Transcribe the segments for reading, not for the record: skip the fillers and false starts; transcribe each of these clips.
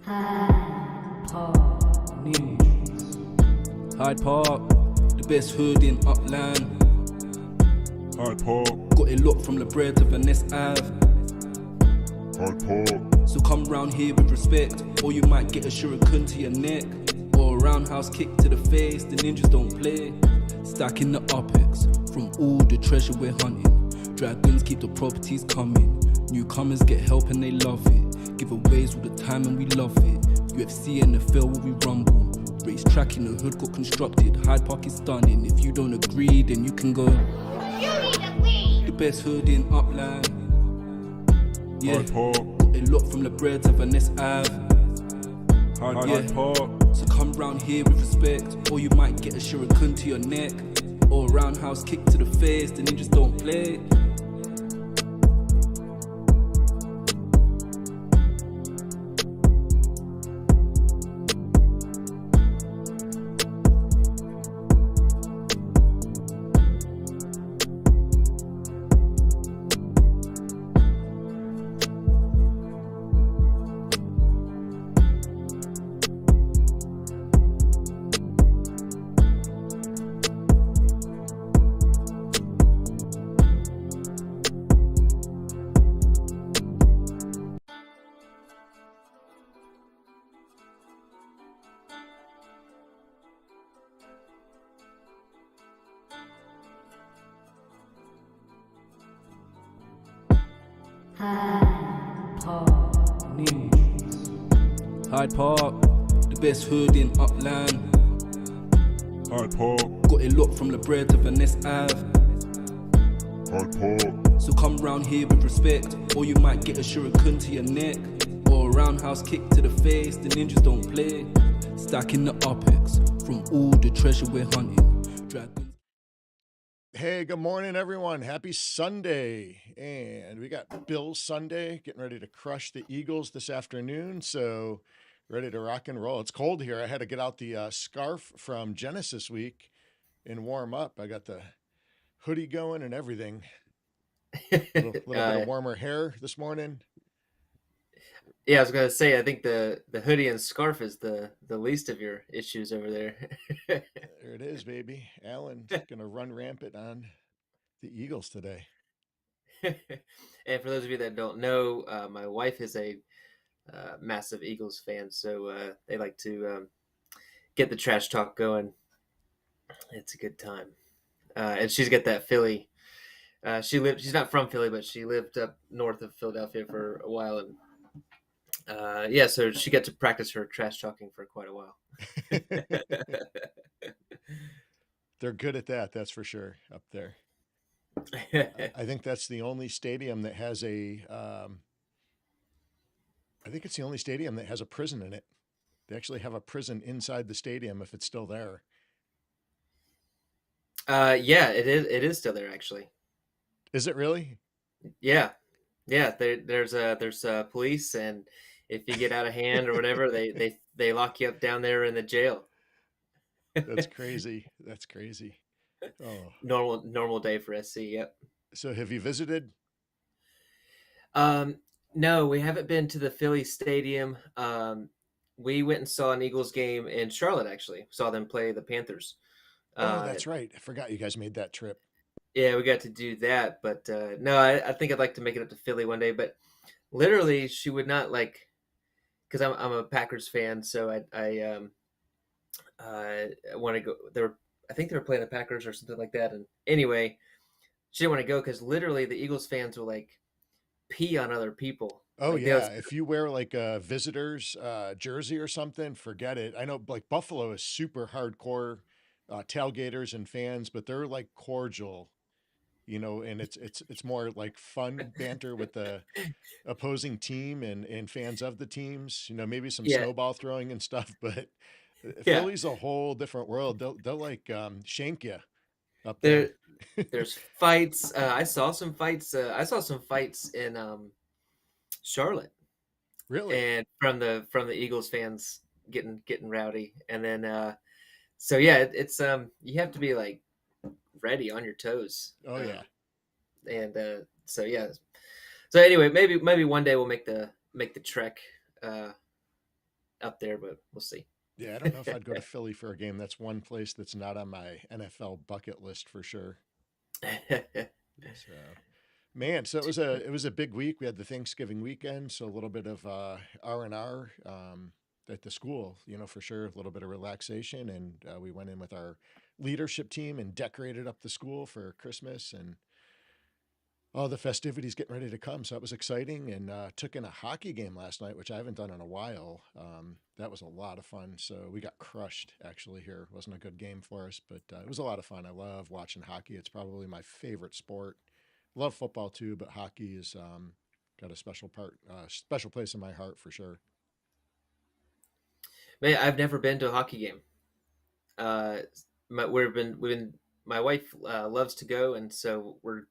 Hyde Park, the best hood in Upland. Hyde Park, Got it locked from La Brea to Venice Ave. Hyde Park, So come round here with respect, or you might get a shuriken to your neck, or a roundhouse kick to the face. The ninjas don't play. Stacking the UPEX from all the treasure we're hunting. Dragons keep the properties coming. Newcomers get help and they love it. Giveaways all the time and we love it. UFC and NFL where we rumble. Race track in the hood got constructed. Hyde Park is stunning. If you don't agree, then you can go. You need to leave. The best hood in Upland. Yeah, Hyde Park, got it locked from La Brea to Venice Ave. Hyde Park, So come round here with respect, or you might get a shuriken to your neck, or a roundhouse kick to the face. The ninjas don't play. Hyde Park, the best hood in Upland. Hyde Park, Got it locked from La Brea to Venice Ave. Hyde Park, So come round here with respect, or you might get a shuriken to your neck, or a roundhouse kick to the face. The ninjas don't play. Stacking the UPEX from all the treasure we're hunting. Dragons. Hey, good morning, everyone. Happy Sunday. And we got Bills Sunday, getting ready to crush the Eagles this afternoon. So ready to rock and roll. It's cold here. I had to get out the scarf from Genesis Week and warm up. I got the hoodie going and everything. Little bit of warmer hair this morning. Yeah, I was gonna say, I think the hoodie and scarf is the least of your issues over there. There it is, baby. Allen's going to run rampant on the Eagles today. And for those of you that don't know, my wife is a massive Eagles fan, so they like to get the trash talk going. It's a good time, and she's got that Philly. She's not from Philly, but she lived up north of Philadelphia for a while, and yeah, so she got to practice her trash talking for quite a while. They're good at that, that's for sure, up there. I think that's the only stadium that has I think it's the only stadium that has a prison in it. They actually have a prison inside the stadium if it's still there. Yeah, it is. It is still there, actually. Is it really? Yeah, yeah. There's police, and if you get out of hand or whatever, they lock you up down there in the jail. That's crazy. That's crazy. Oh, Normal day for SC. Yep. so have you visited? No, we haven't been to the Philly Stadium. We went and saw an Eagles game in Charlotte. Actually, saw them play the Panthers. Oh, that's right. I forgot you guys made that trip. Yeah, we got to do that, but no, I think I'd like to make it up to Philly one day. But literally, she would not like, because I'm a Packers fan, so I want to go. I think they were playing the Packers or something like that. And anyway, she didn't want to go because literally the Eagles fans will like pee on other people. Oh Like yeah, if you wear like a visitor's jersey or something, forget it. I know like Buffalo is super hardcore tailgaters and fans, but they're like cordial, and it's more like fun banter with the opposing team and fans of the teams. Maybe some Yeah, snowball throwing and stuff, but yeah. Philly's a whole different world. They'll like shank you up There there. there's fights. I saw some fights. I saw some fights in Charlotte, Really? and from the Eagles fans getting rowdy. And then so yeah, it's you have to be like ready on your toes. Oh yeah. And so yeah. So anyway, maybe one day we'll make the trek. out there, but we'll see. Yeah, I don't know if I'd go to Philly for a game. That's one place that's not on my NFL bucket list for sure. So, man, so it was a big week. We had the Thanksgiving weekend, so a little bit of R&R at the school, for sure, a little bit of relaxation, and we went in with our leadership team and decorated up the school for Christmas and all the festivities getting ready to come. So that was exciting, and took in a hockey game last night, which I haven't done in a while. That was a lot of fun. So we got crushed actually here. It wasn't a good game for us, but it was a lot of fun. I love watching hockey. It's probably my favorite sport. Love football too, but hockey is got a special place in my heart for sure. Man, I've never been to a hockey game. We've been my wife loves to go, and so we're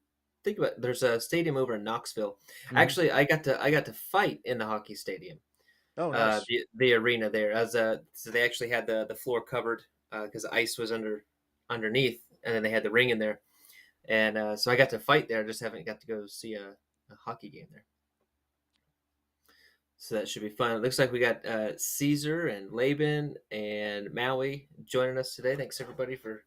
thinking about. There's a stadium over in Knoxville. Hmm. Actually, I got to fight in the hockey stadium, Oh, nice. the arena there. So they actually had the floor covered because ice was underneath, and then they had the ring in there, and so I got to fight there. I just haven't got to go see a hockey game there. So that should be fun. It looks like we got Caesar and Laban and Maui joining us today. Thanks everybody for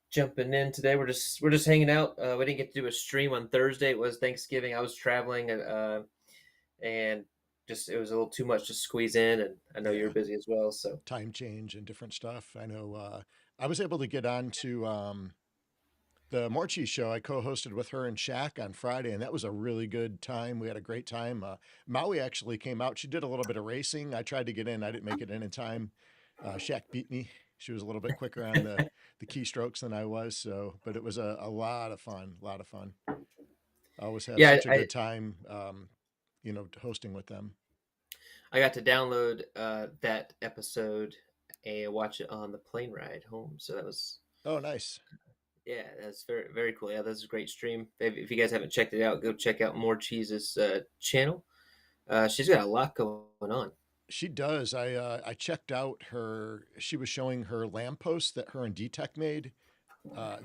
jumping in today. We're just hanging out. We didn't get to do a stream on Thursday. It was Thanksgiving. I was traveling, and just it was a little too much to squeeze in. And I know you're Yeah, busy as well. So time change and different stuff. I know. I was able to get on to the Morchi show. I co-hosted with her and Shaq on Friday, and that was a really good time. We had a great time. Maui actually came out. She did a little bit of racing. I tried to get in. I didn't make it in time. Shaq beat me. She was a little bit quicker on the keystrokes than I was. So, but it was a lot of fun. A lot of fun. I always have yeah, such a I good time, hosting with them. I got to download that episode and watch it on the plane ride home. So that was Oh, nice. yeah, that's very very cool. Yeah, that's a great stream. If you guys haven't checked it out, go check out More Cheese's channel. She's got a lot going on. She does. I checked out her. She was showing her lampposts that her and D-Tech made.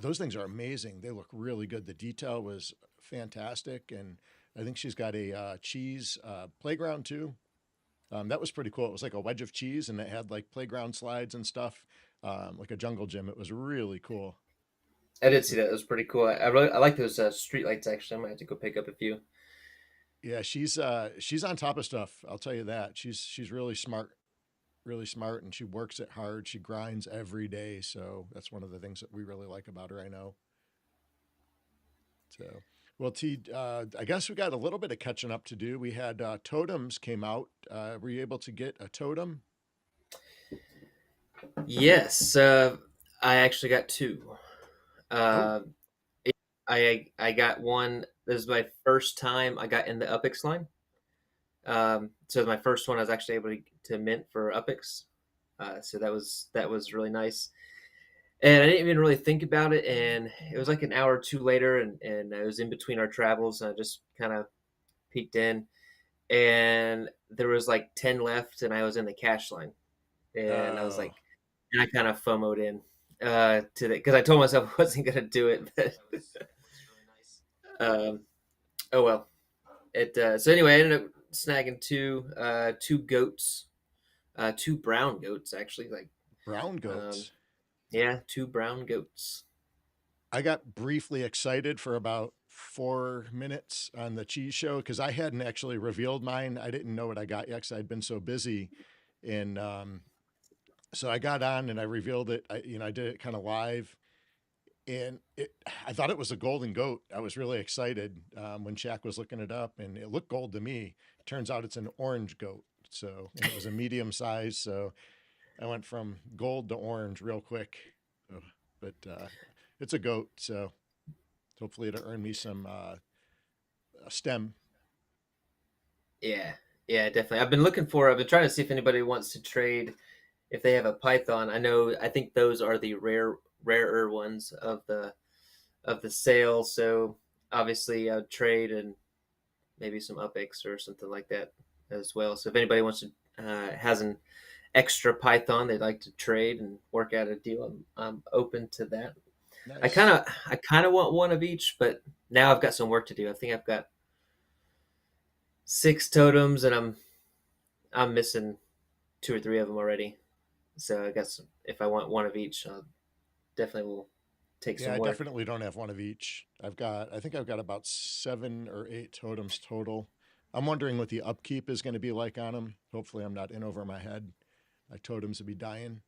Those things are amazing. They look really good. The detail was fantastic, and I think she's got a cheese playground too. That was pretty cool. It was like a wedge of cheese, and it had like playground slides and stuff, like a jungle gym. It was really cool. I did see that. It was pretty cool. I like those street lights. Actually, I might have to go pick up a few. Yeah, she's on top of stuff. I'll tell you that. She's really smart, and she works it hard. She grinds every day. So that's one of the things that we really like about her. I know. So, well, T, I guess we got a little bit of catching up to do. We had totems came out. Were you able to get a totem? Yes, I actually got two. Oh, Uh, I got one. This is my first time I got in the Upix line. So my first one I was actually able to mint for Upix. So that was really nice. And I didn't even really think about it. And it was like an hour or two later, and it was in between our travels. And I just kind of peeked in, and there was like 10 left, and I was in the cash line, and I was oh, like, and I kind of FOMO'd in to the because I told myself I wasn't gonna do it, but um, oh well. It so anyway, I ended up snagging two goats, two brown goats actually, like brown um, goats. yeah, two brown goats. I got briefly excited for about 4 minutes on the cheese show because I hadn't actually revealed mine. I didn't know what I got yet because I'd been so busy, and so I got on and I revealed it. I did it kind of live, and I thought it was a golden goat. I was really excited when Shaq was looking it up, and it looked gold to me. Turns out it's an orange goat. So, and it was a medium size. So I went from gold to orange real quick. So, but it's a goat. So hopefully it'll earn me some a stem. Yeah, yeah, definitely. I've been trying to see if anybody wants to trade if they have a python. I think those are the rarer ones of the sale. So obviously, trade and maybe some upx or something like that as well. So if anybody wants to has an extra python they'd like to trade and work out a deal, I'm open to that. Nice. I kind of want one of each, but now I've got some work to do. I think I've got six totems, and I'm missing. two or three of them already. So I guess if I want one of each, I definitely will take Yeah, some I more. definitely don't have one of each. I think I've got about 7 or 8 totems total. I'm wondering what the upkeep is going to be like on them. Hopefully, I'm not in over my head. My totems would be dying,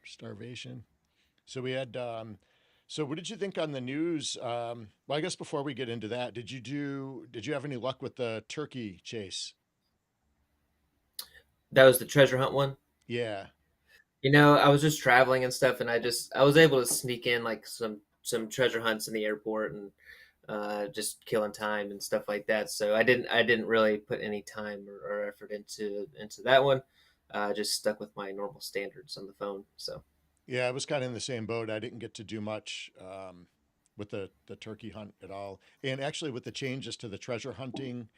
starvation. So we had. So what did you think on the news? Well, I guess before we get into that, Did you have any luck with the turkey chase? That was the treasure hunt one. Yeah. I was just traveling and stuff, and I was able to sneak in like some treasure hunts in the airport and just killing time and stuff like that. So I didn't really put any time or effort into that one. Just stuck with my normal standards on the phone. So Yeah, I was kind of in the same boat. I didn't get to do much with the turkey hunt at all. And actually, with the changes to the treasure hunting,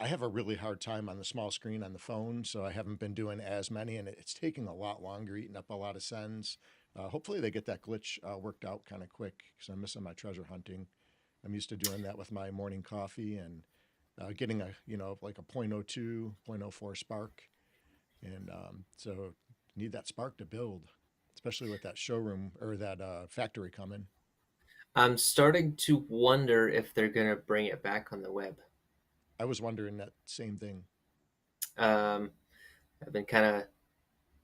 I have a really hard time on the small screen on the phone, so I haven't been doing as many, and it's taking a lot longer, eating up a lot of sends. Hopefully, they get that glitch worked out kind of quick because I'm missing my treasure hunting. I'm used to doing that with my morning coffee and getting a like a point oh 0.02, 0.04 spark, and so need that spark to build, especially with that showroom or that factory coming. I'm starting to wonder if they're gonna bring it back on the web. I was wondering that same thing. Um, I've been kind of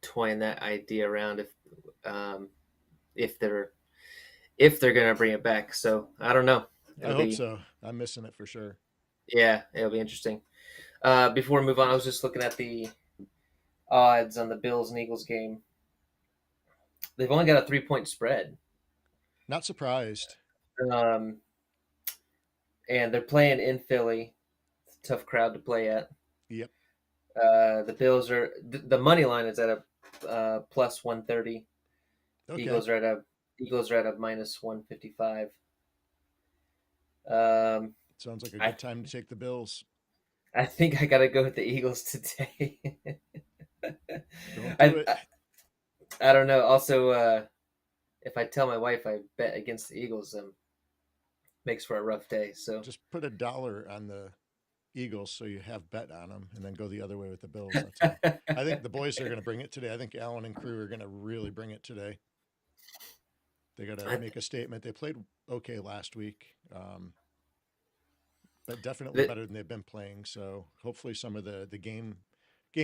toying that idea around um, if they're if they're gonna bring it back. So I don't know. I It'll hope be so. I'm missing it for sure. Yeah, it'll be interesting. Before we move on, I was just looking at the odds on the Bills and Eagles game. They've only got a 3 point spread, Not surprised. um, and they're playing in Philly. It's a tough crowd to play at. Yep. The Bills are the money line is at a plus 130. Okay. Eagles are at a Eagles are at a minus 155. Um, Sounds like a I good time to take the Bills. I think I gotta go with the Eagles today. Don't do I, it. I I don't know. Also, if I tell my wife I bet against the Eagles, makes for a rough day. So Just put $1 on the Eagles so you have bet on them, and then go the other way with the Bills. That's all. I think the boys are going to bring it today. I think Allen and crew are going to really bring it today. They got to I, make a statement. They played okay last week, but definitely the, better than they've been playing. So hopefully some of the game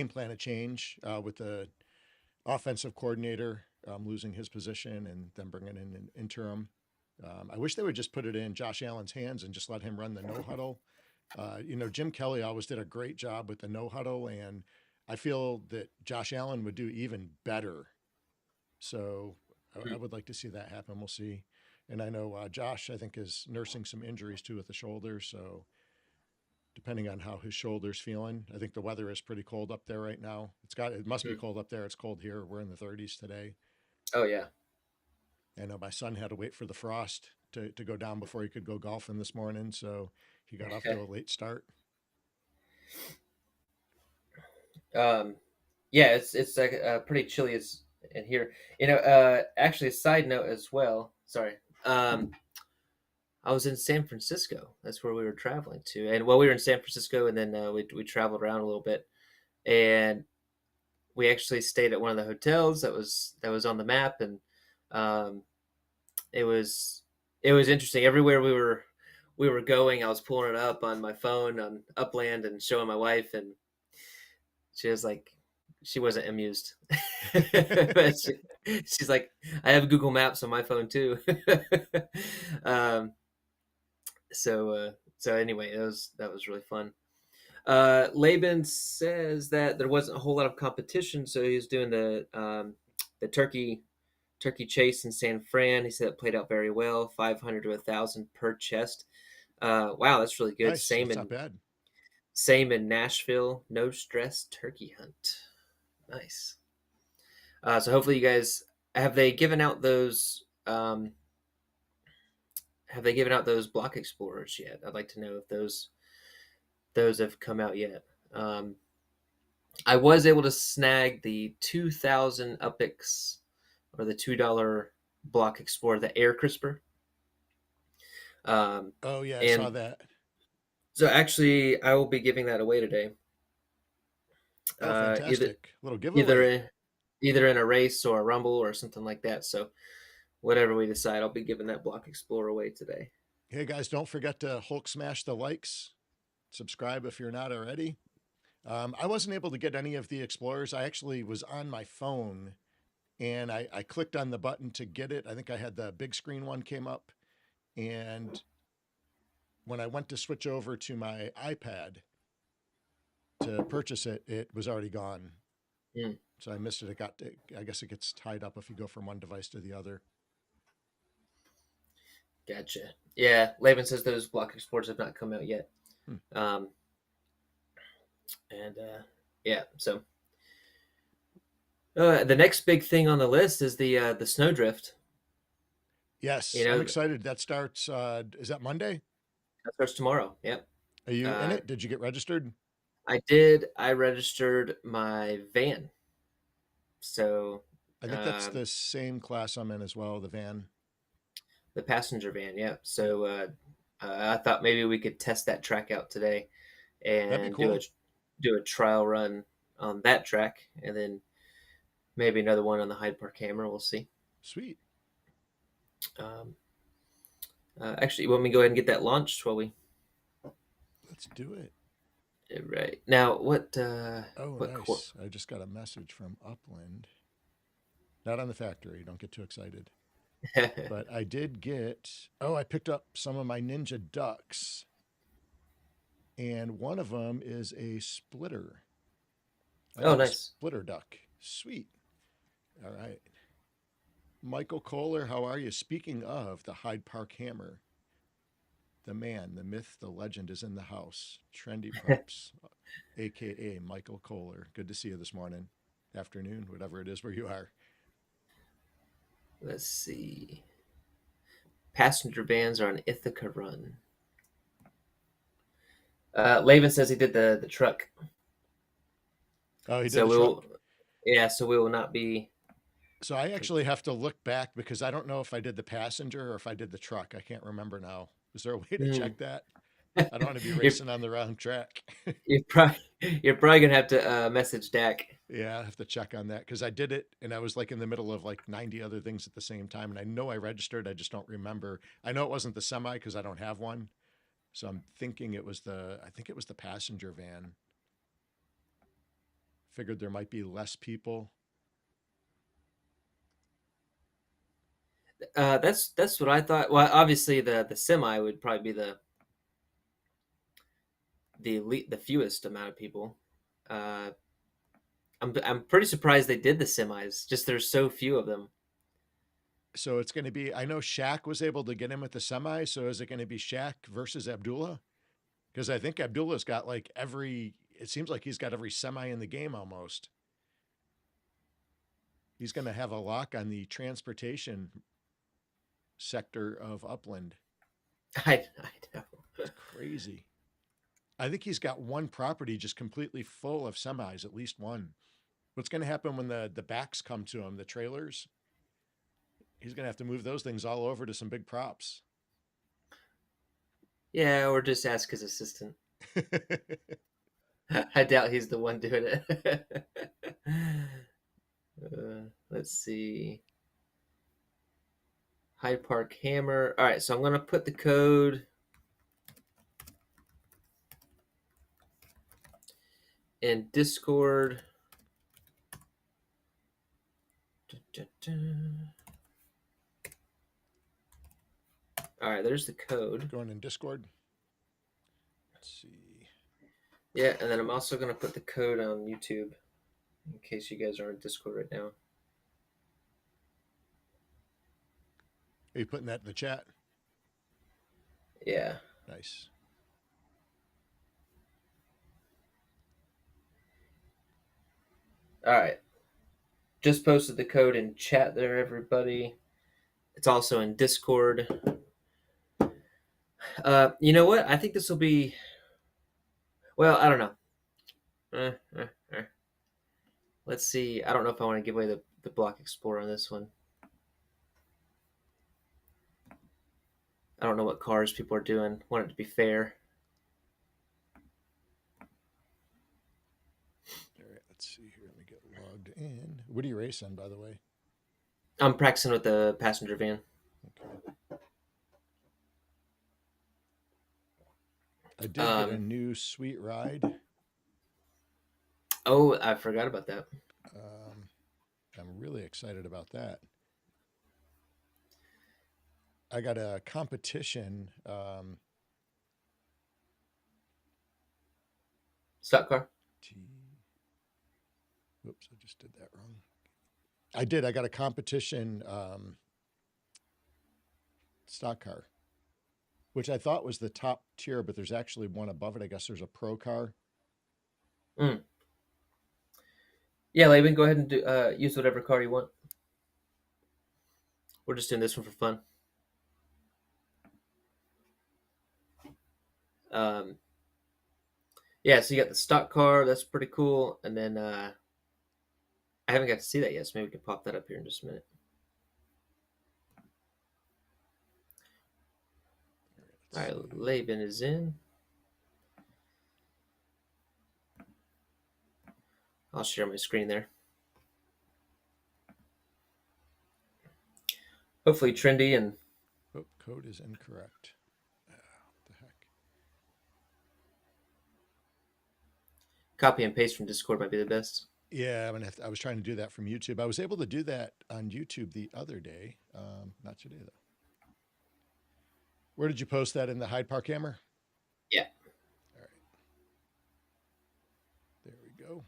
plan to change with the offensive coordinator losing his position and then bringing in an interim. I wish they would just put it in Josh Allen's hands and just let him run the no huddle. Jim Kelly always did a great job with the no huddle, and I feel that Josh Allen would do even better. So I would like to see that happen. We'll see. And I know Josh, I think, is nursing some injuries too with the shoulder. So depending on how his shoulder's feeling, I think the weather is pretty cold up there right now. It must be cold up there. It's cold here. We're in the 30s today. oh yeah, I know my son had to wait for the frost to go down before he could go golfing this morning. So he got off to a late start. um, yeah, it's like pretty chilly as in here. Actually, a side note as well. Sorry. I was in San Francisco. That's where we were traveling to, and we were in San Francisco, and then we traveled around a little bit, and we actually stayed at one of the hotels that was on the map, and um, it was it was interesting. Everywhere we were going, I was pulling it up on my phone on Upland and showing my wife, and she was like, she wasn't amused. But she's like, I have Google Maps on my phone too. um, so anyway, that was really fun. Laban says that there wasn't a whole lot of competition, so he was doing the turkey chase in San Fran. He said it played out very well, 500 to 1,000 per chest. Wow, that's really good. Nice. Same That's not in bad. same in Nashville. No stress turkey hunt. Nice. So hopefully you guys have they given out those block explorers yet? I'd like to know if those have come out yet. I was able to snag the 2,000 Upix or the $2 block explorer, the air crisper. Oh yeah, I saw And that. so actually, I will be giving that away today. Oh, either fantastic. Little either giveaway. in, either in a race or a rumble or something like that. So whatever we decide, I'll be giving that block explorer away today. Hey, guys, don't forget to Hulk smash the likes. Subscribe if you're not already. I wasn't able to get any of the explorers. I actually was on my phone and I clicked on the button to get it. I think I had the big screen one came up. And when I went to switch over to my iPad to purchase it, it was already gone. Hmm. So I missed it. I guess it gets tied up if you go from one device to the other. Gotcha. Yeah, Laban says those block explorers have not come out yet. Hmm. And yeah, so the next big thing on the list is the snowdrift. Yes, You I'm know, excited. That starts, is that Monday? that starts tomorrow. Yep. Are you in Uh, it? Did you get registered? I did. I registered my van. So I think that's um, the same class I'm in as well, the van. the passenger van. Yep. Yep. So I thought maybe we could test that track out today That'd be and cool. do a trial run on that track, and then maybe another one on the Hyde Park Hammer. We'll see. Sweet. Um, actually, you want me to go ahead and get that launched while we? Let's do it. Right now, Oh, what nice. I just got a message from Upland. Not on the factory. Don't get too excited. But I did get, I picked up some of my Ninja Ducks. And one of them is a splitter. I Oh, got a nice. splitter duck. Sweet. All right. Michael Kohler, how are you? Speaking of the Hyde Park Hammer, the man, the myth, the legend is in the house. Trendy Preps, aka Michael Kohler. Good to see you this morning, afternoon, whatever it is where you are. Let's see. Passenger vans are on Ithaca Run. Laban says he did the truck, Oh, he did so the truck. so we will not be. So I actually have to look back because I don't know if I did the passenger or if I did the truck. I can't remember now. Is there a way to check that? I don't want to be you're, racing on the wrong track. you're probably gonna have to message Dak. Yeah, I have to check on that because I did it and I was like in the middle of like 90 other things at the same time. And I know I registered, I just don't remember. I know it wasn't the semi because I don't have one. So I'm thinking I think it was the passenger van. Figured there might be less people. That's what I thought. Well, obviously the semi would probably be the fewest amount of people. Uh, I'm pretty surprised they did the semis. Just there's so few of them. So it's going to be, I know Shaq was able to get him at the semi. So is it going to be Shaq versus Abdullah? Because I think Abdullah's got like it seems like he's got every semi in the game almost. He's going to have a lock on the transportation sector of Upland. I know. It's crazy. I think he's got one property just completely full of semis, at least one. What's going to happen when the backs come to him, the trailers? He's going to have to move those things all over to some big props. Yeah, or just ask his assistant. I doubt he's the one doing it. Let's see. Hyde Park Hammer. All right, so I'm going to put the code in Discord. All right, there's the code. Going in Discord. Let's see. Yeah, and then I'm also going to put the code on YouTube in case you guys are on Discord right now. Are you putting that in the chat? Yeah. Nice. All right. Just posted the code in chat there, everybody. It's also in Discord. You know what? I think this will be. Well, I don't know. Let's see. I don't know if I want to give away the Block Explorer on this one. I don't know what cars people are doing. Want it to be fair. get logged in. What are you racing, by the way? I'm practicing with the passenger van. Okay. I did get a new sweet ride. Oh, I forgot about that. I'm really excited about that. I got a competition. Stock car. Whoops, I just did that wrong. I did. I got a competition stock car, which I thought was the top tier, but there's actually one above it. I guess there's a pro car. Mm. Yeah, Laban, go ahead and use whatever car you want. We're just doing this one for fun. Yeah, so you got the stock car. That's pretty cool. And then I haven't got to see that yet, so maybe we can pop that up here in just a minute. All right, Laban is in. I'll share my screen there. Hopefully trendy and Oh, code is incorrect. What the heck? copy and paste from Discord might be the best. Yeah, I was trying to do that from YouTube. I was able to do that on YouTube the other day. Not today though. Where did you post that, in the Hyde Park Hammer? Yeah. All right. There we go.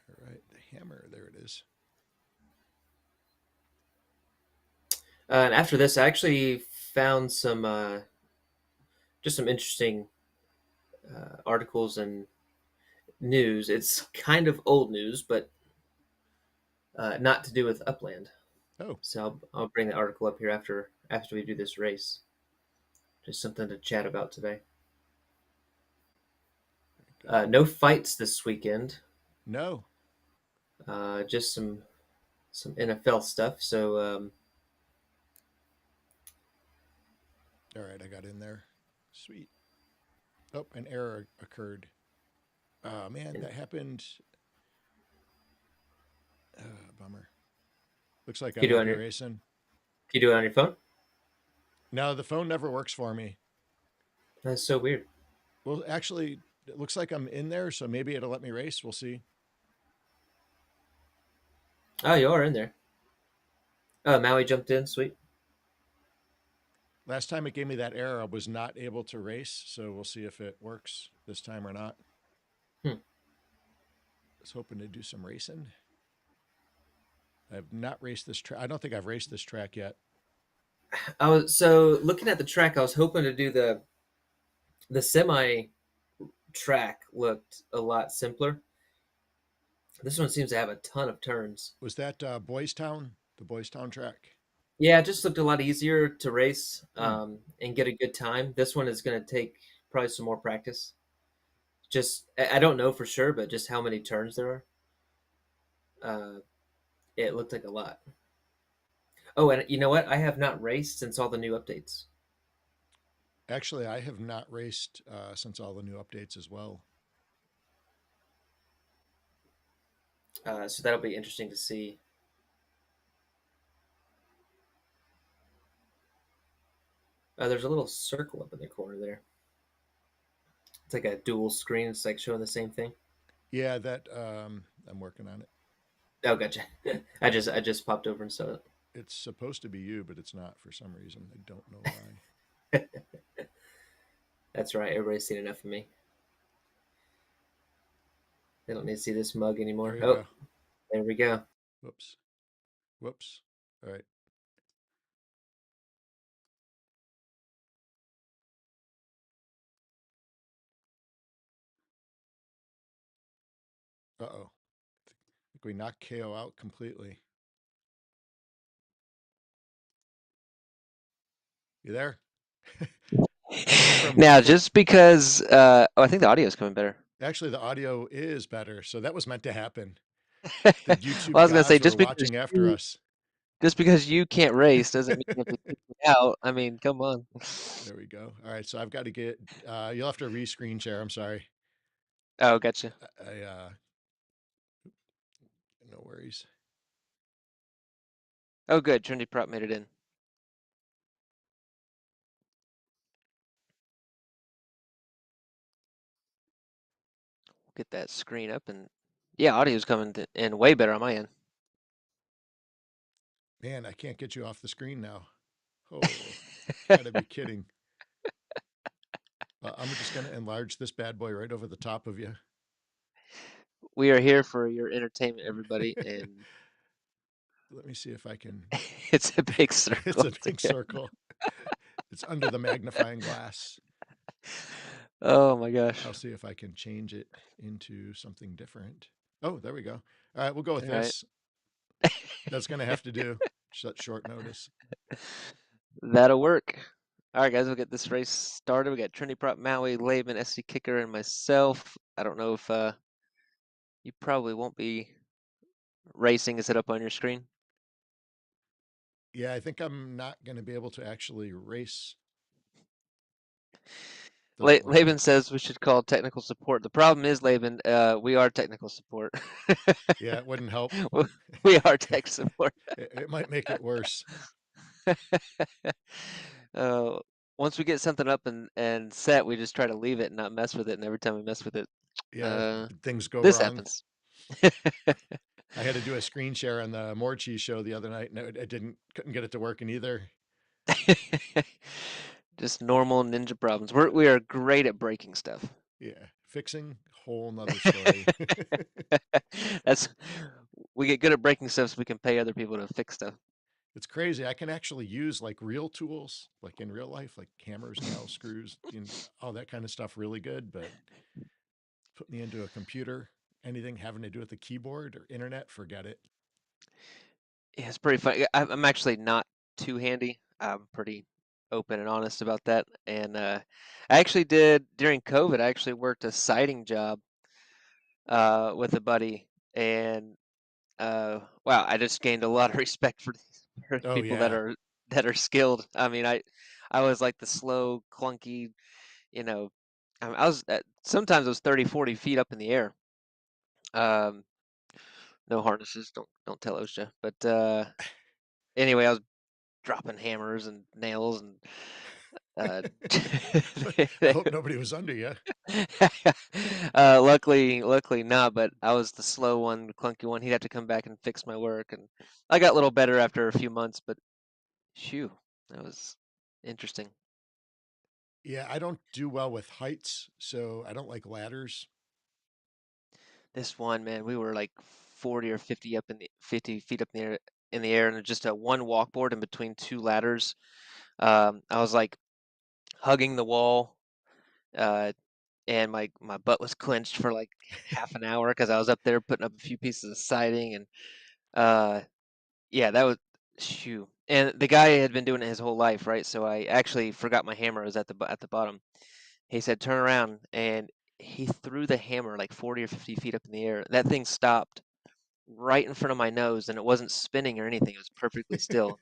All right, the hammer. There it is. And after this, I actually found some just some interesting articles and news. It's kind of old news, but not to do with Upland. Oh, So I'll bring the article up here after we do this race. Just something to chat about today. No fights this weekend. no. Just some NFL stuff. So All right, I got in there. Sweet. Oh, an error occurred. Oh, man, that happened. Bummer. Looks like I You do might on be your- racing. can you do it on your phone? No, the phone never works for me. That's so weird. Well, actually, it looks like I'm in there, so maybe it'll let me race. We'll see. Oh, you are in there. Oh, Maui jumped in. Sweet. Last time it gave me that error, I was not able to race, so we'll see if it works this time or not. Hmm. I was hoping to do some racing. I've not raced this track. I don't think I've raced this track yet. I was so looking at the track. I was hoping to do the semi track looked a lot simpler. This one seems to have a ton of turns. Was that Boys Town, the Boys Town track? Yeah, it just looked a lot easier to race and get a good time. This one is going to take probably some more practice. Just I don't know for sure, but just how many turns there are. It looked like a lot. Oh, and you know what? I have not raced since all the new updates. Actually, I have not raced since all the new updates as well. So that'll be interesting to see. There's a little circle up in the corner there. It's like a dual screen. It's like showing the same thing. Yeah, that I'm working on it. Oh, gotcha. I just popped over and saw it. It's supposed to be you, but it's not for some reason. I don't know why. That's right. Everybody's seen enough of me. They don't need to see this mug anymore. There you go. There we go. Whoops. Whoops. All right. Uh-oh. I think we knocked KO out completely. You there? Now, just because I think the audio is coming better. Actually, the audio is better, so that was meant to happen. Well, The YouTube I was gonna say gods were watching after us. just because you can't race doesn't mean you have to kick me out. I mean, come on. There we go. All right, so I've got to get. You'll have to re-screen share. I'm sorry. Oh, gotcha. I worries. Oh, good. Trendy Prop made it in. Get that screen up, and yeah, audio's coming in way better on my end. Man, I can't get you off the screen now. Oh, gotta be kidding. I'm just going to enlarge this bad boy right over the top of you. We are here for your entertainment, everybody, and Let me see if I can. it's a big It's circle. a big circle. It's under the magnifying glass. Oh my gosh. I'll see if I can change it into something different. Oh, there we go. All right, we'll go with All right. this. That's going to have to do. Such short notice. That'll work. All right, guys, we'll get this race started. We got Trinity Prop, Maui, Laban, SC Kicker, and myself. I don't know if you probably won't be racing. Is it up on your screen? Yeah, I think I'm not going to be able to actually race. Doesn't look Laban like. says we should call technical support. The problem is, Laban, we are technical support. Yeah, it wouldn't help. We are tech support. It might make it worse. uh, Once we get something up and set, we just try to leave it and not mess with it. And every time we mess with it, Yeah, things go this wrong. happens. I had to do a screen share on the More Cheese show the other night, and it couldn't get it to work in either. Just normal ninja problems. We are great at breaking stuff. Yeah, fixing, whole nother story. That's we get good at breaking stuff so we can pay other people to fix stuff. It's crazy. I can actually use like real tools, like in real life, like hammers, nails, screws, all that kind of stuff really good. But put me into a computer, anything having to do with the keyboard or internet, forget it. Yeah, it's pretty funny. I'm actually not too handy. I'm pretty open and honest about that. And I actually did during COVID. I actually worked a siding job with a buddy, and wow, I just gained a lot of respect for for Oh people yeah. that are skilled. I mean, I was like the slow, clunky, you know, I was sometimes I was 30, 40 feet up in the air. Um, no harnesses. Don't tell OSHA. But anyway, I was dropping hammers and nails and uh, I hope nobody was under you. luckily not. But I was the slow one, the clunky one. He'd have to come back and fix my work, and I got a little better after a few months. But shoo, that was interesting. Yeah, I don't do well with heights, so I don't like ladders. This one, man, we were like 40 or 50 up in the 50 feet up in the air, and just a one walkboard in between two ladders. I was like hugging the wall, uh, and my butt was clenched for like half an hour because I was up there putting up a few pieces of siding, and uh, yeah, that was shoo. And the guy had been doing it his whole life, right? So I actually forgot my hammer was at the bottom. He said, "Turn around," and he threw the hammer like 40 or 50 feet up in the air. That thing stopped right in front of my nose, and it wasn't spinning or anything. It was perfectly still.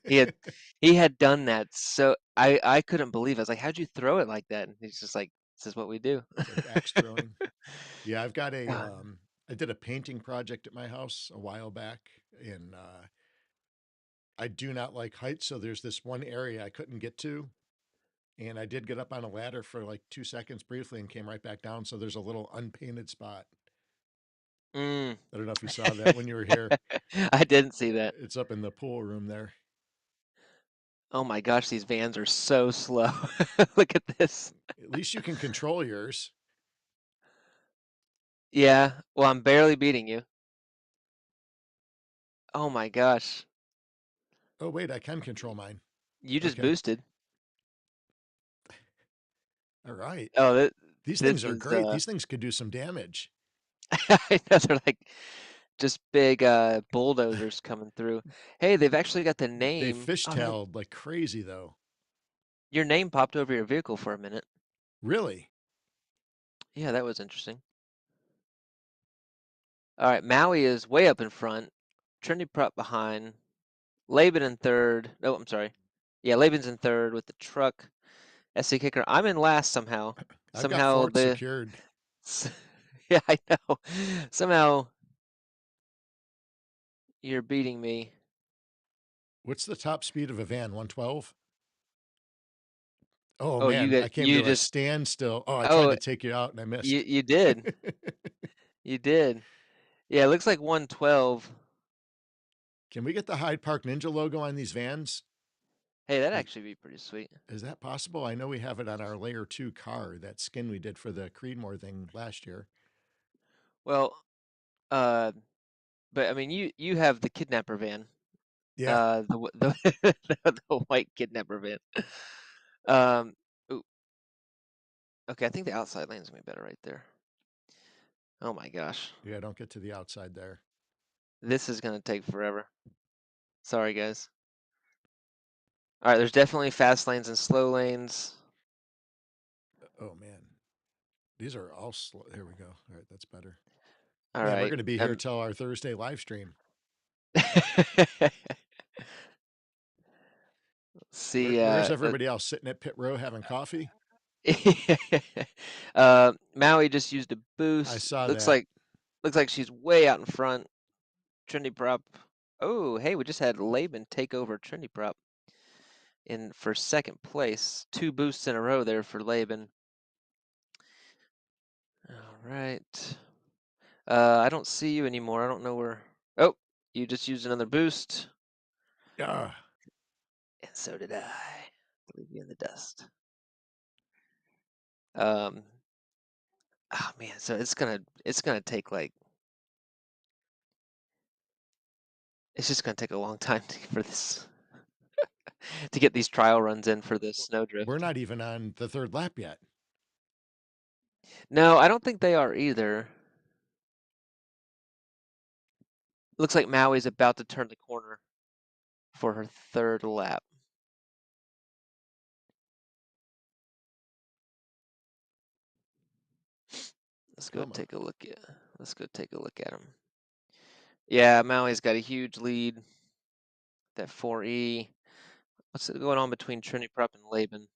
He had done that, so I couldn't believe it. I was like, "How'd you throw it like that?" And he's just like, "This is what we do." It's like axe throwing. Yeah, I've got a God. I did a painting project at my house a while back, and I do not like heights, so there's this one area I couldn't get to, and I did get up on a ladder for like 2 seconds briefly and came right back down. So there's a little unpainted spot. Mm. I don't know if you saw that when you were here. I didn't see that. It's up in the pool room there. Oh my gosh, these vans are so slow. Look at this. At least you can control yours. Yeah, well, I'm barely beating you. Oh my gosh. Oh wait, I can control mine. You just Okay. boosted. All right. Oh, These things this are is great. These things could do some damage. I know they're like just big bulldozers coming through. Hey, they've actually got the They name. Oh no, fishtailed like crazy though. your name popped over your vehicle for a minute. Really? Yeah, that was interesting. All right, Maui is way up in front. Trinity Prop behind. Laban in third. Oh, I'm sorry. Yeah, Laban's in third with the truck. SC Kicker. I'm in last somehow. I've got Somehow fort the secured. yeah, I know. Somehow, You're beating me. What's the top speed of a van? 112? Oh Oh, man, I came you to a just standstill. Oh, I tried oh to take you out and I you missed. you did. You did. Yeah, it looks like 112. Can we get the Hyde Park Ninja logo on these vans? Hey, that'd Is, actually be pretty sweet. is that possible? I know we have it on our layer 2 car, that skin we did for the Creedmoor thing last year. Well, uh, but I mean, you have the kidnapper van. Yeah. The white kidnapper van. Um, ooh, okay, I think the outside lane's gonna be better right there. Oh my gosh, Yeah, don't get to the outside there. this is gonna take forever. Sorry, guys. All right, there's definitely fast lanes and slow lanes. Oh man. These are all slow. Here we go. All right, that's better. All Man, we're right. going to be here till our Thursday live stream. See, Where's everybody else sitting at pit row having coffee? Maui just used a I boost. saw Looks that. like she's way out in front. Trinity prop. Oh, hey, we just had Laban take over Trinity prop in for second place. 2 boosts in a row there for Laban. All right. I don't see you anymore. I don't know where. Oh, you just used another boost. Yeah. And so did I. Leave you in the dust. Oh man, so it's gonna take like it's just gonna take a long time for this to get these trial runs in for the snowdrift. We're not even on the third lap yet. No, I don't think they are either. Looks like Maui's about to turn the corner for her third lap. Let's go Come on. take a look at him. Yeah, Maui's got a huge lead. That 4E. What's going on between Trinity Prop and Laban?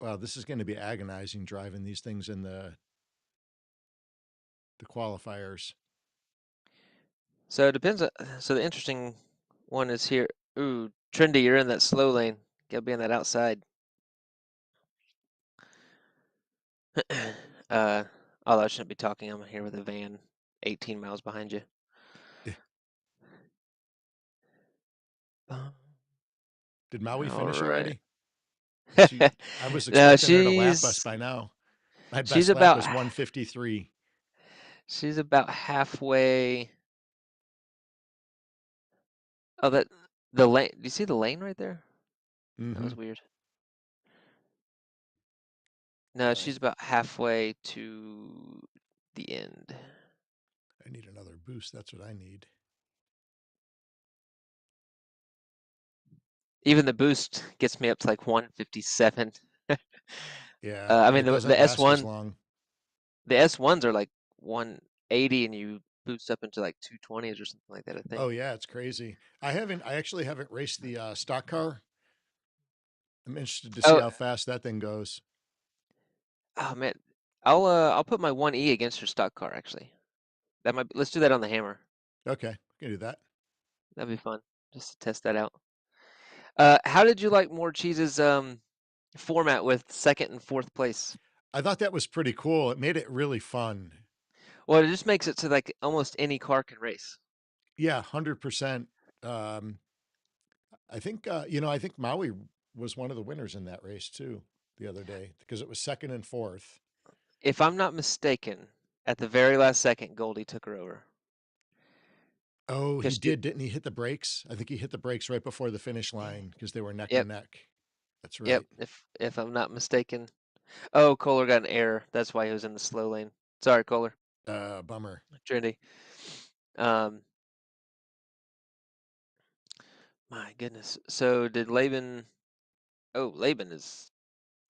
Wow, this is going to be agonizing driving these things in the qualifiers. So it depends. So the interesting one is here. Ooh, Trendy, you're in that slow lane. Gotta be on that outside. Although I shouldn't be talking. I'm here with a van 18 miles behind you. Eh, Did Maui All finish right. already? I was No, expecting her to lap us by now. My she's best lap about was 153. she's about halfway. Oh, the lane. Do you see the lane right there? That Mm-hmm. was weird. No, she's about halfway to the end. I need another boost. That's what I need. Even the boost gets me up to like 157. Yeah, I mean it doesn't the last as S1, long. the S1s are like 180, and you boost up into like 220s or something like that, I think. Oh yeah, it's crazy. I actually haven't raced the stock car. I'm interested to see Oh, how fast that thing goes. oh man, I'll put my 1E against your stock car actually. That might be, let's do that on the hammer. Okay, we can do that. That'd be fun just to test that out. How did you like More Cheese's format with second and fourth place? I thought that was pretty cool. It made it really fun. Well, it just makes it so like almost any car can race. Yeah, 100%. I think I think Maui was one of the winners in that race too the other day because it was second and fourth. If I'm not mistaken, at the very last second, Goldie took her over. Oh, he 'Cause she, did, didn't he hit the brakes? I think he hit the brakes right before the finish line because they were neck yep, and neck. That's yep. right. If I'm not mistaken. Oh, Kohler got an error. That's why he was in the slow lane. Sorry, Kohler. Bummer. Trinity. Um, my goodness. So did Laban? Oh, Laban is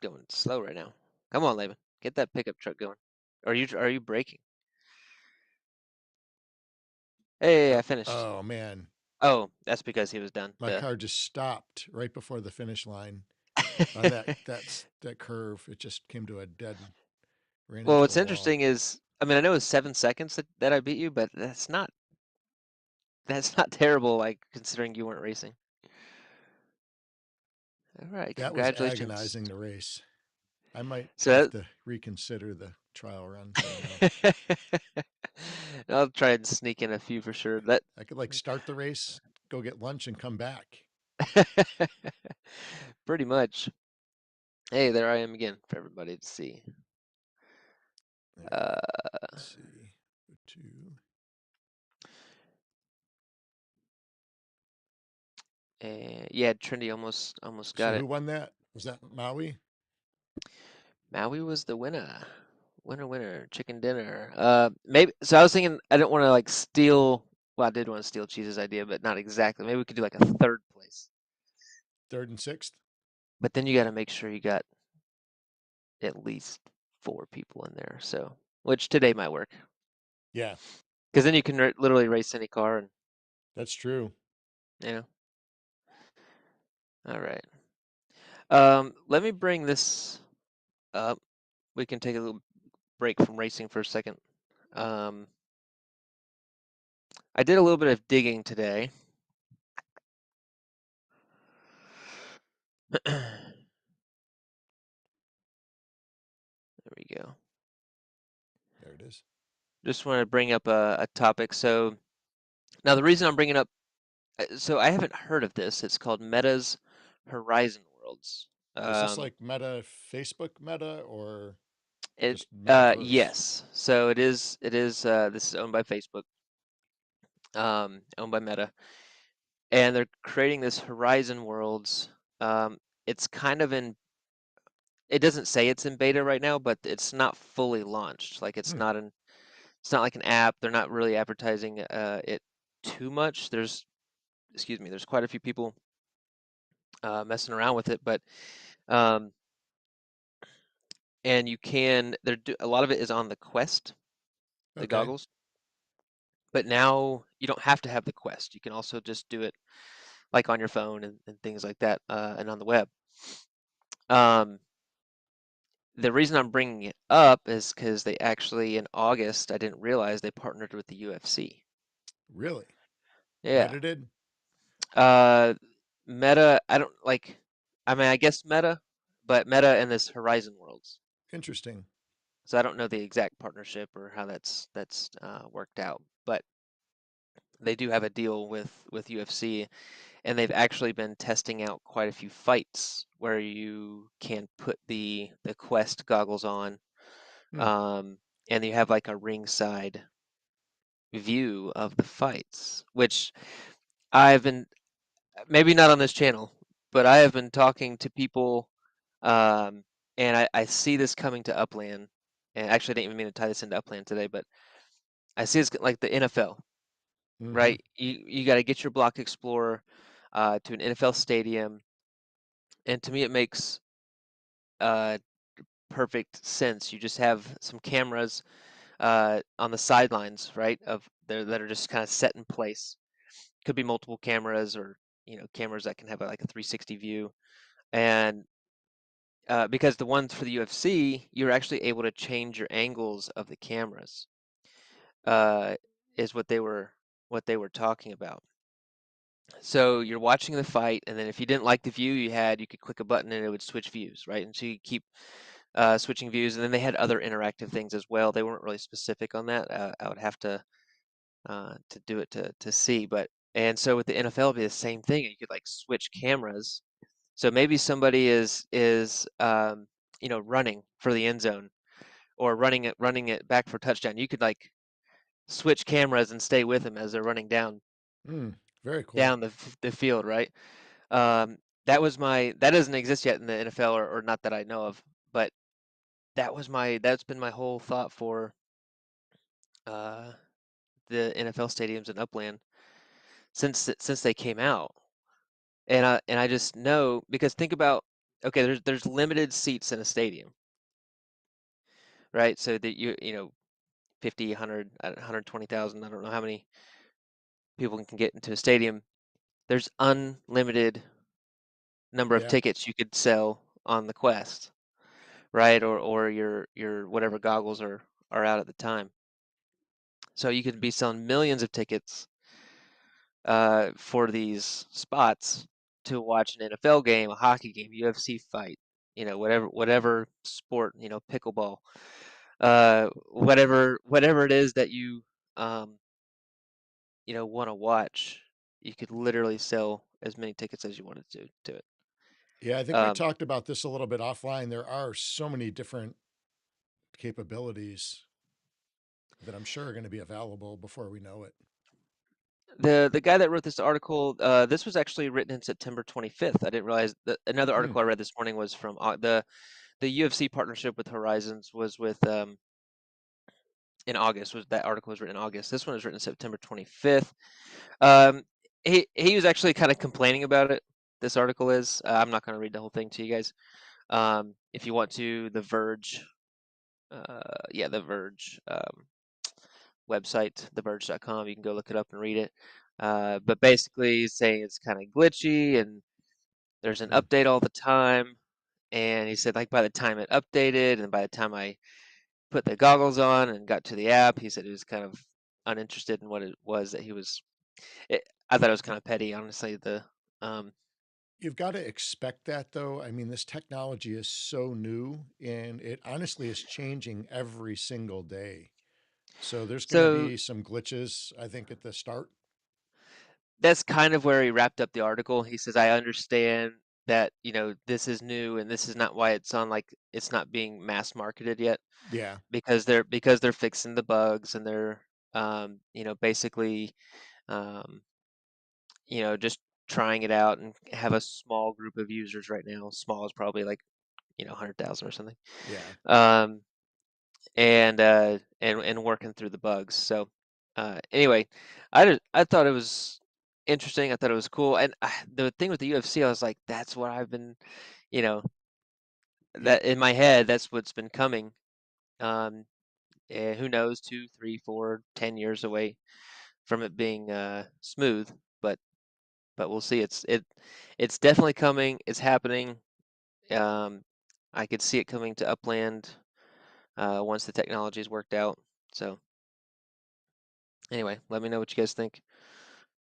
going slow right now. Come on, Laban. Get that pickup truck going. Are you braking? Hey, I finished. Oh man, Oh, that's because he was done. my Duh. car just stopped right before the finish line on that curve. It just came to a dead, ran Well, into a what's wall. interesting is, I mean, I know it's 7 seconds that I beat you, but that's not That's not terrible, like considering you weren't racing. All right, That was congratulations. agonizing, the race. I might So have that, to reconsider the trial run somehow. I'll try and sneak in a few for sure. That I could like start the race, go get lunch, and come back. pretty much. Hey, there I am again for everybody to see. There, Uh, let's see. Two. and yeah, Trinity almost So got who it. won that? Was that Maui? Maui was the winner. Winner, chicken dinner. Maybe. So I was thinking I didn't want to like steal. Well, I did want to steal Cheese's idea, but not exactly. Maybe we could do like a third place. Third and sixth? But then you got to make sure you got at least 4 people in there. So, which today might work, Yeah, because then you can literally race any car, and that's true. you know. All right. Let me bring this up. We can take a little break from racing for a second. Um, I did a little bit of digging today. There we go. There it is. Just want to bring up a topic. So now the reason I'm bringing up, so I haven't heard of this. It's called Meta's Horizon Worlds. Is this like Meta, Facebook Meta, or It just Metaverse? yes. So it is. It is. This is owned by Facebook. Owned by Meta, and they're creating this Horizon Worlds. It's kind of in. It doesn't say it's in beta right now, but it's not fully launched. Like it's Hmm. not an. It's not like an app. They're not really advertising it too much. There's, excuse me. There's quite a few people messing around with it, but um, and you can. A lot of it is on the Quest, the Okay. goggles. But now you don't have to have the Quest. You can also just do it like on your phone and things like that, and on the web. Um, the reason I'm bringing it up is because they actually in August, I didn't realize they partnered with the UFC. Really? Yeah. Meta did? Uh, Meta, I don't like. I mean, I guess Meta, but Meta and this Horizon Worlds. Interesting. So I don't know the exact partnership or how that's worked out, but they do have a deal with UFC, and they've actually been testing out quite a few fights where you can put the Quest goggles on, Hmm. um, and you have like a ringside view of the fights, which I've been maybe not on this channel, but I have been talking to people, um, and I see this coming to Upland. And actually, I didn't even mean to tie this into Upland today, but I see it's like the NFL, Mm-hmm. right? You got to get your Block Explorer to an NFL stadium, and to me, it makes uh, perfect sense. You just have some cameras on the sidelines, right? Of there that are just kind of set in place. Could be multiple cameras, or cameras that can have like a 360 view. And because the ones for the UFC, you're actually able to change your angles of the cameras. Uh, is what they were talking about. So you're watching the fight, and then if you didn't like the view you had, you could click a button and it would switch views, right? And so you keep switching views, and then they had other interactive things as well. They weren't really specific on that. I would have to do it to see, but and so with the NFL, it'd be the same thing. You could like switch cameras. So maybe somebody is running for the end zone or running it back for touchdown. You could like switch cameras and stay with them as they're running Hmm. Very cool. down the field, right? That doesn't exist yet in the NFL, or not that I know of, but that's been my whole thought for uh, the NFL stadiums in Upland since they came out. And I just know, because think about, okay, there's limited seats in a stadium, right? So that 50, 100, 120,000, I don't know how many people can get into a stadium. There's unlimited number of Yeah. tickets you could sell on the Quest, right? Or your whatever goggles are out at the time. So you could be selling millions of tickets for these spots to watch an NFL game, a hockey game, UFC fight, whatever sport, pickleball, whatever it is that you um, want to watch, you could literally sell as many tickets as you wanted to it. Yeah, I think we Um, talked about this a little bit offline. There are so many different capabilities that I'm sure are going to be available before we know it. the guy that wrote this article, this was actually written in September 25th. I didn't realize that another Hmm. article I read this morning was from the UFC partnership with Horizons was with in August. Was that article was written in August? This one was written September 25th. Um, he was actually kind of complaining about it. This article is. I'm not going to read the whole thing to you guys. If you want to, The Verge. Yeah, The Verge website, theverge.com. You can go look it up and read it. But basically, he's saying it's kind of glitchy and there's an Hmm. update all the time. And he said, like, by the time it updated and by the time I put the goggles on and got to the app, he said he was kind of uninterested in what it was that he was. I thought it was kind of petty, honestly. Um, You've got to expect that, though. I mean, this technology is so new and it honestly is changing every single day. So there's going to so be some glitches, I think, at the start. that's kind of where he wrapped up the article. He says, I understand that, this is new and this is not why it's on, like, it's not being mass marketed yet Yeah. because they're fixing the bugs and they're, basically, um, just trying it out and have a small group of users right now. Small is probably like, 100,000 or something. Yeah. Um, and working through the bugs. So anyway, I thought it was interesting. I thought it was cool. And the thing with the UFC, I was like, that's what I've been, you know, Yep. that in my head, that's what's been coming. Um, and who knows, 2, 3, 4, 10 years away from it being smooth, but we'll see. It's definitely coming. It's happening. Um, I could see it coming to Upland once the technology is worked out. So anyway, let me know what you guys think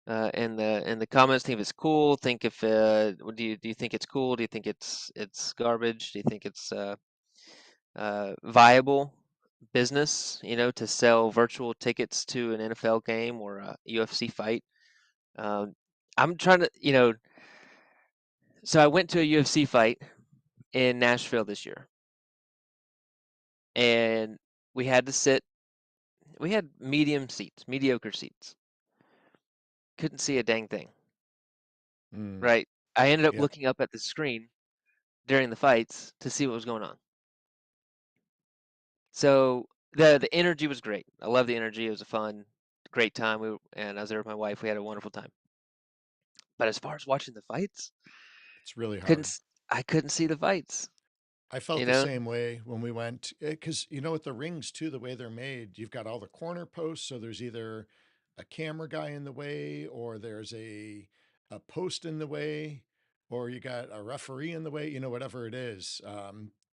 in the comments. Think if it's cool. Think if do you think it's cool? Do you think it's garbage? Do you think it's viable business? To sell virtual tickets to an NFL game or a UFC fight. Um, I'm trying to, so I went to a UFC fight in Nashville this year, and we had to sit. We had mediocre seats. Couldn't see a dang thing. Mm. Right. I ended up Yep. looking up at the screen during the fights to see what was going on. So the energy was great. I love the energy. It was a fun, great time. And I was there with my wife. We had a wonderful time. But as far as watching the fights, It's really couldn't hard. I couldn't see the fights. I felt You the know. same way when we went, because with the rings too, the way they're made, you've got all the corner posts, so there's either a camera guy in the way, or there's a post in the way, or you got a referee in the way. Whatever it is,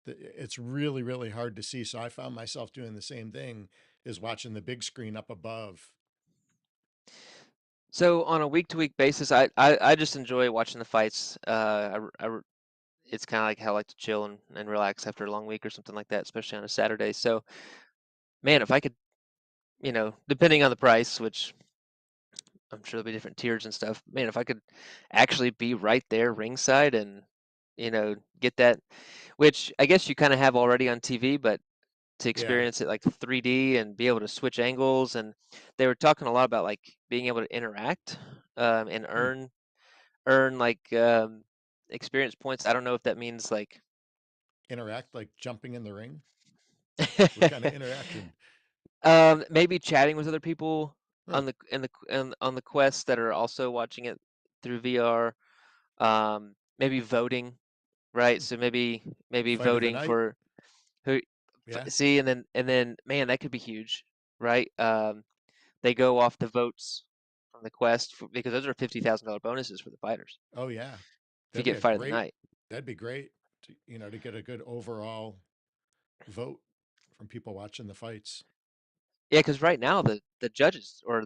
it's really really hard to see. So I found myself doing the same thing, is watching the big screen up above. So on a week to week basis, I just enjoy watching the fights. It's kind of like how I like to chill and relax after a long week or something like that, especially on a Saturday. So man, if I could, depending on the price, which I'm sure there'll be different tiers and stuff. Man, if I could actually be right there ringside and, get that, which I guess you kind of have already on TV, but to Yeah. experience it like 3D and be able to switch angles. And they were talking a lot about like being able to interact and Hmm. earn like experience points. I don't know if that means like Interact like jumping in the ring. What kind of interaction? maybe chatting with other people Huh. on on the quest that are also watching it through VR. Maybe voting, right? So maybe Fight of the voting night. for who Yeah. see, and then man, that could be huge, right? They go off the votes from the quest because those are $50,000 bonuses for the fighters Oh yeah. if you That'd be get a fight of the great night. that'd be great to get a good overall vote from people watching the fights. Yeah, because right now the judges or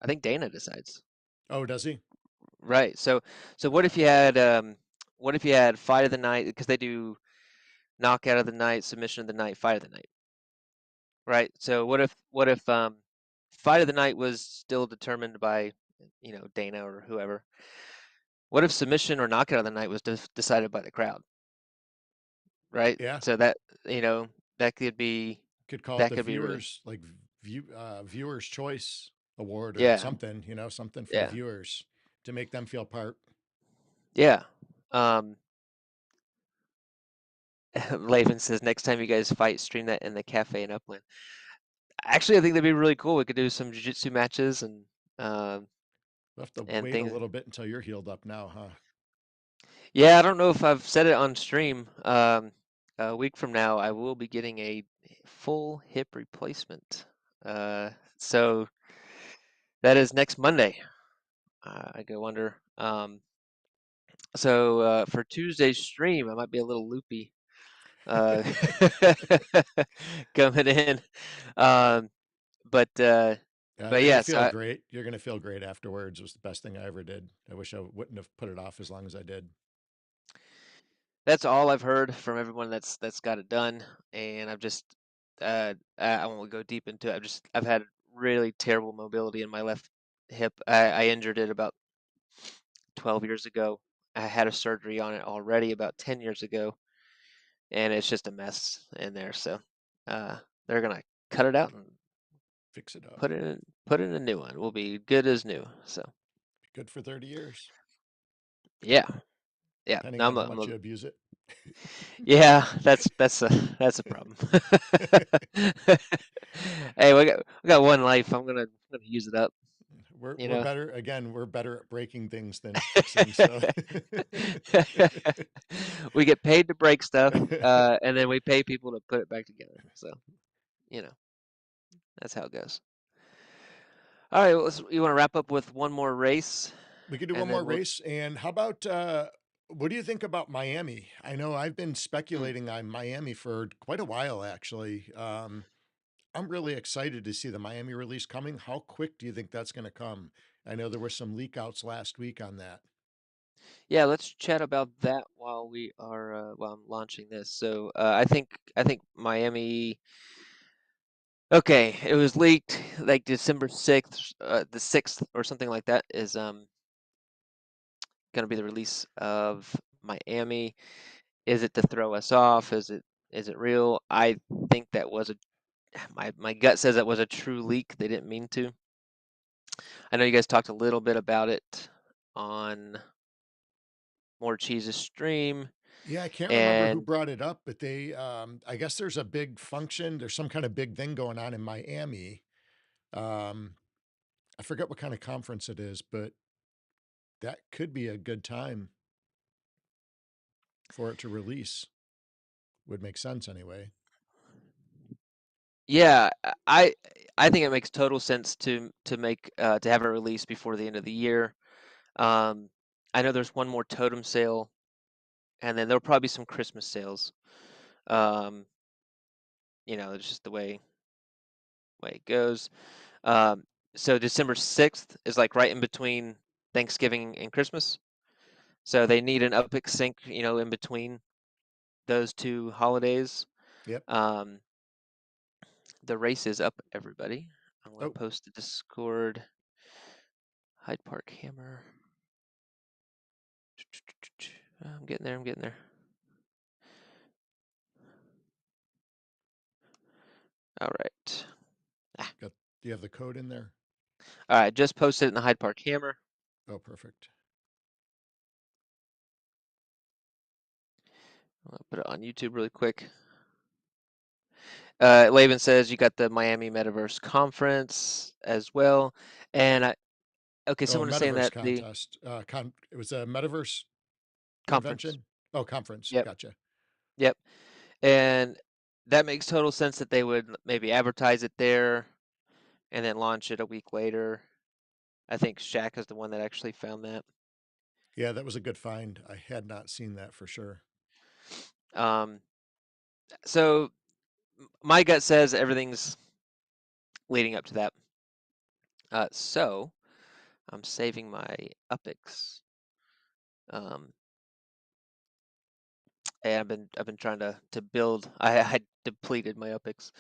I think Dana decides. Oh, does he? Right. So what if you had fight of the night, because they do knockout of the night, submission of the night, fight of the night, right? So what if fight of the night was still determined by Dana or whoever? What if submission or knockout of the night was decided by the crowd, right? Yeah. So you know that could be Could call it that the could be really viewers like viewers choice award or yeah something, something for the yeah viewers to make them feel part. yeah. Um, Laven says next time you guys fight, stream that in the cafe in Upland. Actually, I think that'd be really cool. We could do some jiu-jitsu matches um, We'll have to and wait a things. little bit until you're healed up now, huh? Yeah, I don't know if I've said it on stream. A week from now, I will be getting a full hip replacement. So that is next Monday. I go wonder. So for Tuesday's stream, I might be a little loopy uh, coming in. Um, but uh, but You're gonna yes, feel great. You're gonna feel great afterwards. It was the best thing I ever did. I wish I wouldn't have put it off as long as I did. that's all I've heard from everyone that's got it done, and I've just I won't go deep into it. I've had really terrible mobility in my left hip. I injured it about 12 years ago. I had a surgery on it already about 10 years ago, and it's just a mess in there. So uh, they're gonna cut it out and Fix it up. put in a new one. We'll be good as new. So Good for 30 years, yeah, yeah. depending Now on how much you abuse it. yeah, that's a problem. Hey, we got one life. I'm gonna use it up. we're You we're know. better again. We're better at breaking things than fixing. So We get paid to break stuff, and then we pay people to put it back together. So you know that's how it goes. All right, well, you want to wrap up with one more race, we could do one and more then we'll. race. And how about what do you think about Miami? I know I've been Hmm. speculating on Miami for quite a while, actually. I'm really excited to see the Miami release coming. How quick do you think that's going to come? I know there were some leak outs last week on that. Yeah, let's chat about that while I'm launching this. So I think Miami. Okay, it was leaked like December 6th, the 6th or something like that is going to be the release of Miami. Is it to throw us off? Is it real? I think that was a my gut says that was a true leak. They didn't mean to. I know you guys talked a little bit about it on More Cheese's stream, Yeah, I can't remember who and brought it up, but I guess there's a big function. There's some kind of big thing going on in Miami. Um, I forget what kind of conference it is, but that could be a good time for it to release. Would make sense anyway. yeah, I think it makes total sense to have it released before the end of the year. Um, I know there's one more totem sale, and then there'll probably be some Christmas sales. Um, it's just the way it goes. Um, so December 6th is like right in between Thanksgiving and Christmas. So they need an Epic sync, in between those two holidays. Yep. Um, the race is up, everybody. I'm going to Oh, post the Discord. Hyde Park Hammer. I'm getting there. I'm getting there. All right. do you have the code in there? All right. Just posted it in the Hyde Park Hammer. Oh, perfect. I'll put it on YouTube really quick. Laban says you got the Miami Metaverse Conference as well, and okay, Oh, someone is saying metaverse that the contest. It was a metaverse conference. convention. Oh, conference. Yep, Gotcha. yep, and that makes total sense that they would maybe advertise it there and then launch it a week later. I think Shaq is the one that actually found that. Yeah, that was a good find. I had not seen that for sure. Um, so my gut says everything's leading up to that. So I'm saving my UPIX. And I've been trying to build. I depleted my UPIX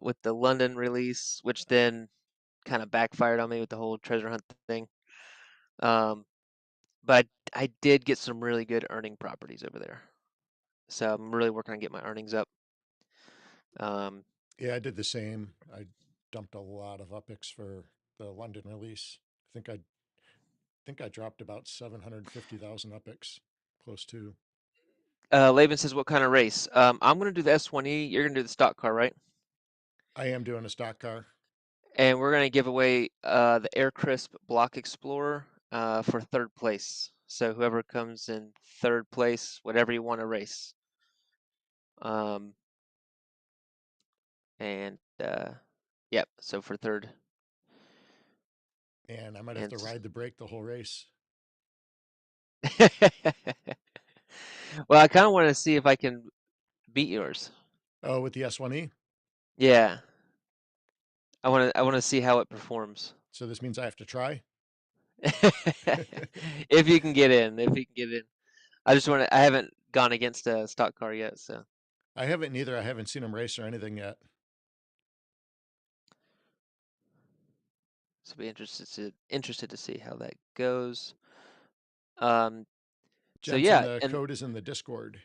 with the London release, which then kind of backfired on me with the whole treasure hunt thing. But I did get some really good earning properties over there, so I'm really working on getting my earnings up. Yeah, I did the same. I dumped a lot of UPIX for the London release. I think I dropped about 750,000 UPIX, close to. Laban says, "What kind of race?" I'm gonna do the S1E. You're gonna do the stock car, right? I am doing a stock car. And we're gonna give away the Air Crisp Block Explorer for third place. So whoever comes in third place, whatever you want to race. And yep. So for third, And I might have and to ride the brake the whole race. well, I kind of want to see if I can beat yours. Oh, with the S1E? Yeah, I want to see how it performs. So this means I have to try? If you can get in, if you can get in. I just want to. I haven't gone against a stock car yet, so I haven't neither. I haven't seen him race or anything yet. be interested to see how that goes. Um, so Jensen, yeah, the code is in the Discord.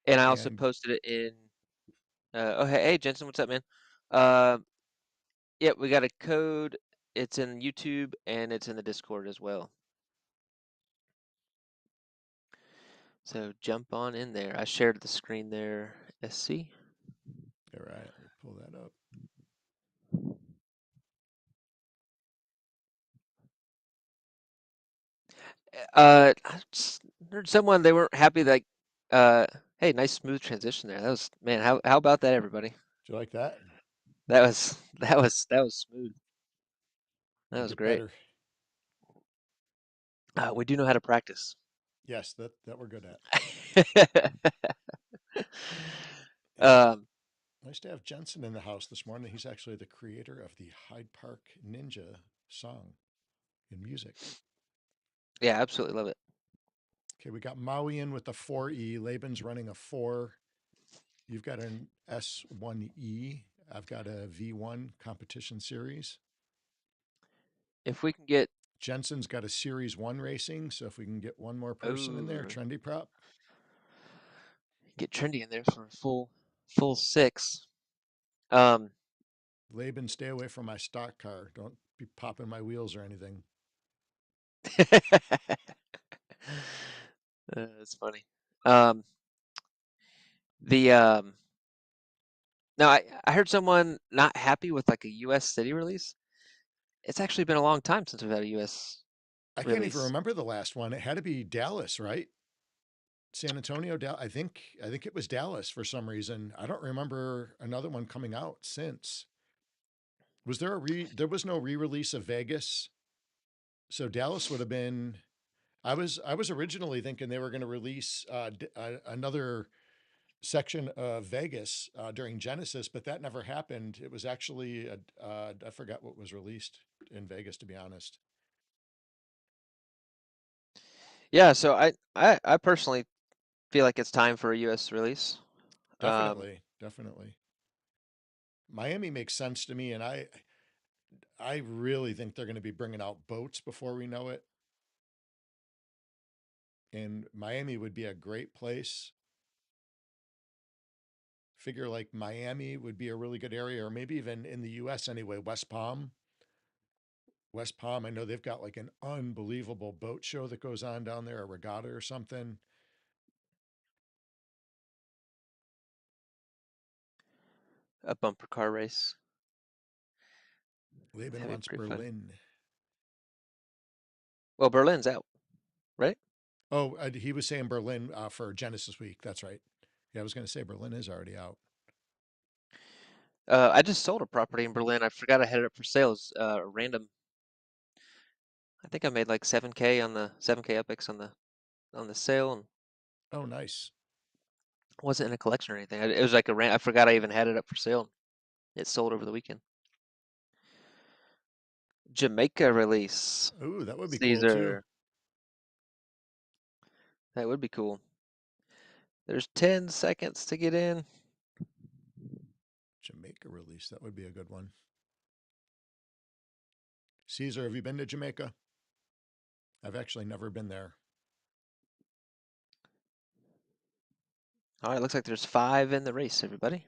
and I also And posted it in. Oh hey Jensen, what's up, man? Uh, yeah, we got a code. It's in YouTube and it's in the Discord as well. So jump on in there. I shared the screen there. SC. all right, let me pull that up. I just heard someone they weren't happy that. Hey, nice smooth transition there. That was man. How about that, everybody? Do you like that? That was that was smooth. That We'll was get great. better. We do know how to practice. Yes, that we're good at. And um, nice to have Jensen in the house this morning. He's actually the creator of the Hyde Park Ninja song in music. yeah, absolutely love it. Okay, we got Maui in with the 4E. Laban's running a 4. You've got an S1E. I've got a V1 competition series. If we can get Jensen's got a Series 1 racing. So if we can get one more person in there, trendy prop. trendy in there for a full six. Um, Laban, stay away from my stock car. Don't be popping my wheels or anything. That's funny. Um, the no, I heard someone not happy with like a U.S. city release. It's actually been a long time since we've had a U.S. I can't even release. remember the last one. It had to be Dallas, right? San Antonio, I think it was Dallas for some reason. I don't remember another one coming out since. Was there there was no re-release of Vegas? So Dallas would have been I was originally thinking they were going to release another section of Vegas during Genesis, but that never happened. It was actually I forgot what was released in Vegas, to be honest. Yeah, so I personally feel like it's time for a U.S. release. Definitely. Miami makes sense to me, and I really think they're going to be bringing out boats before we know it. And Miami would be a great place. Figure like Miami would be a really good area, or maybe even in the US anyway, West Palm. West Palm, I know they've got like an unbelievable boat show that goes on down there, a regatta or something. A bumper car race. Laban That'd be wants pretty fun. Berlin. Well, Berlin's out, right? Oh, he was saying Berlin for Genesis week. That's right. Yeah, I was going to say Berlin is already out. I just sold a property in Berlin. I forgot I had it up for sale. It's random. I think I made like 7K on the 7K epics on the sale, and Oh, nice. it wasn't in a collection or anything. It was like I forgot I even had it up for sale. It sold over the weekend. Jamaica release. Ooh, that would be cool too. Caesar. That would be cool. There's 10 seconds to get in. Jamaica release. That would be a good one. Caesar, have you been to Jamaica? I've actually never been there. All right, looks like there's 5 in the race, everybody.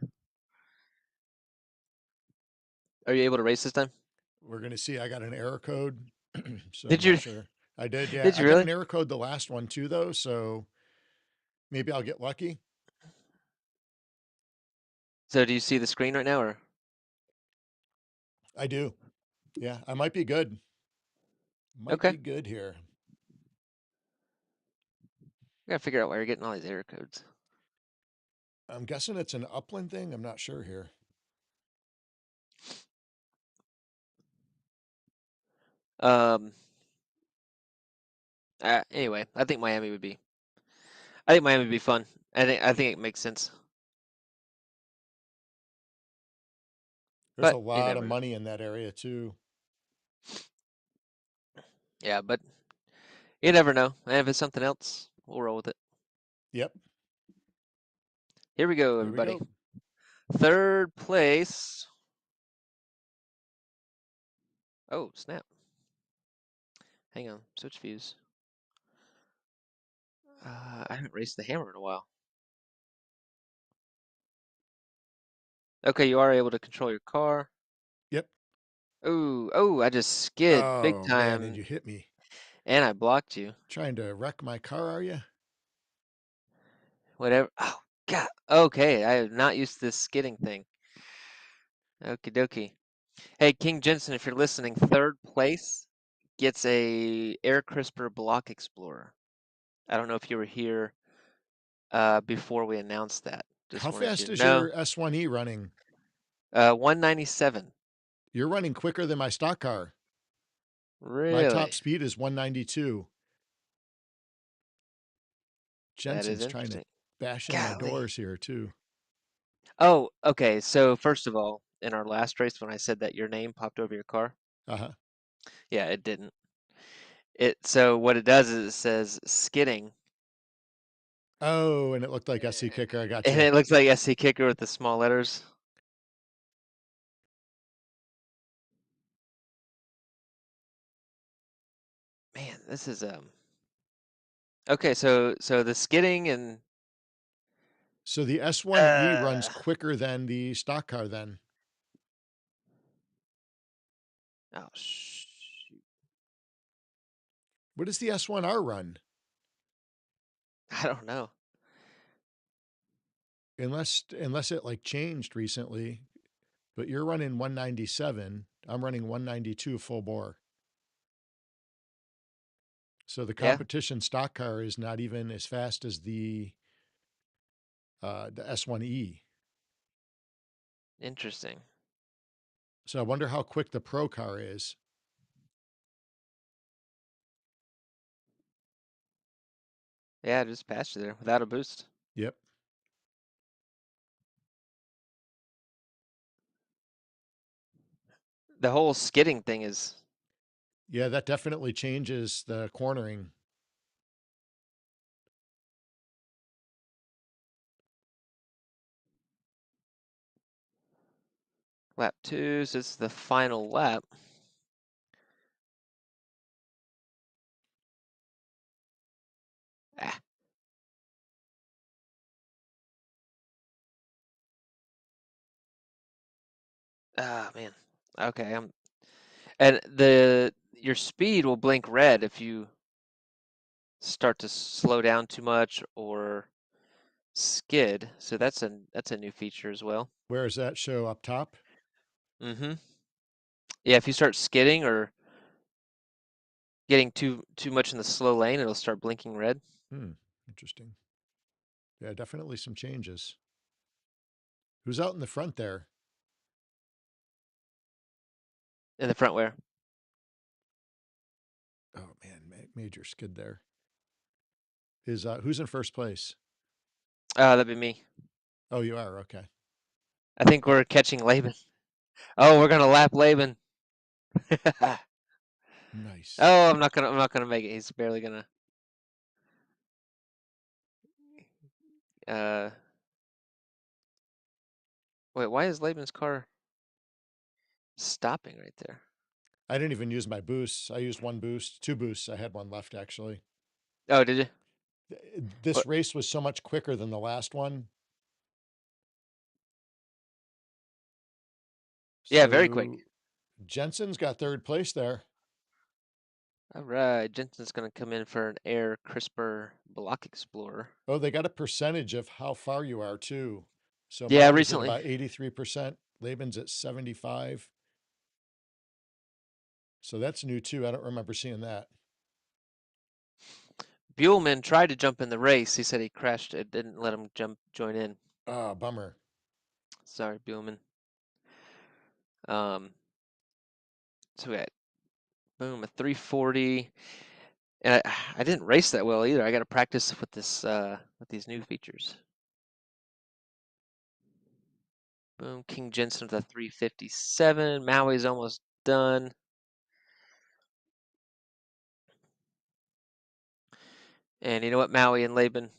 Are you able to race this time? We're going to see. I got an error code. So Did I'm you? not sure. I did. Yeah. Did you I got really? an error code the last one too, though. So maybe I'll get lucky. So do you see the screen right now, or? I do. Yeah. I might be good. Might Okay. be good here. I gotta figure out why you're getting all these error codes. I'm guessing it's an upland thing. I'm not sure here. Anyway, I think Miami would be. I think Miami would be fun. I think it makes sense. There's But a you lot never of know. money in that area too. Yeah, but you never know. And if it's something else, we'll roll with it. Yep. Here we go, Here we everybody. go. 3rd place. Oh, snap. Hang on. Switch views. I haven't raced the hammer in a while. Okay, you are able to control your car. Yep. Oh, I just skid big Oh man, and time, you hit me. and I blocked you. Trying to wreck my car, are you? Whatever. Oh, God. Okay, I am not used to this skidding thing. Okie dokie. Hey, King Jensen, if you're listening, 3rd place gets a Air Crisper Block Explorer. I don't know if you were here before we announced that. Just How wanted fast you to is know. your S1E running? 197. You're running quicker than my stock car. My Really? top speed is 192. That is Jensen's trying to interesting. bash in my Golly. doors here too. Oh, okay. So first of all, in our last race, when I said that your name popped over your car, Uh-huh. yeah, it didn't. So what it does is it says skidding, Oh, and it looked like SC Kicker. I got and you. it looks like SC Kicker with the small letters. Man, this is okay. So the skidding and So the S1E runs quicker than the stock car then. oh shoot, What does the S1R run? I don't know. Unless it like changed recently. But you're running 197. I'm running 192 full bore. So the Yeah, competition stock car is not even as fast as the S1E. interesting. So I wonder how quick the pro car is. Yeah, I just passed you there without a boost. Yep. The whole skidding thing is Yeah, that definitely changes the cornering. lap 2, so this is the final lap. Ah. Ah, man. Okay, and your speed will blink red if you start to slow down too much or skid. So that's a new feature as well. Where does that show up top? Mm-hmm. Yeah, if you start skidding or getting too much in the slow lane, it'll start blinking red. Interesting. Yeah, definitely some changes. Who's out in the front there? In the front where? Oh man, major skid there. Is who's in first place? That'd be me. Oh, you are, okay. I think we're catching Laban. Oh, we're gonna lap Laban. Nice. Oh, I'm not gonna make it. He's barely gonna. Uh, wait, why is Laban's car stopping right there? I didn't even use my boosts. I used one boost, two boosts. I had one left actually. Oh, did you? This What? race was so much quicker than the last one. Yeah, very quick. So Jensen's got third place there. All right, Jensen's gonna come in for an Air Crisper Block Explorer. Oh, they got a percentage of how far you are too. So Yeah, Maui's at recently. about 83%. Laban's at 75. So that's new too. I don't remember seeing that. Buellman tried to jump in the race. He said he crashed. It didn't let him join in. Ah, bummer. Sorry, Buellman. So we got boom a 340, and I didn't race that well either. I got to practice with these new features. Boom, King Jensen with a 357. Maui's almost done. And you know what, Maui and Laban,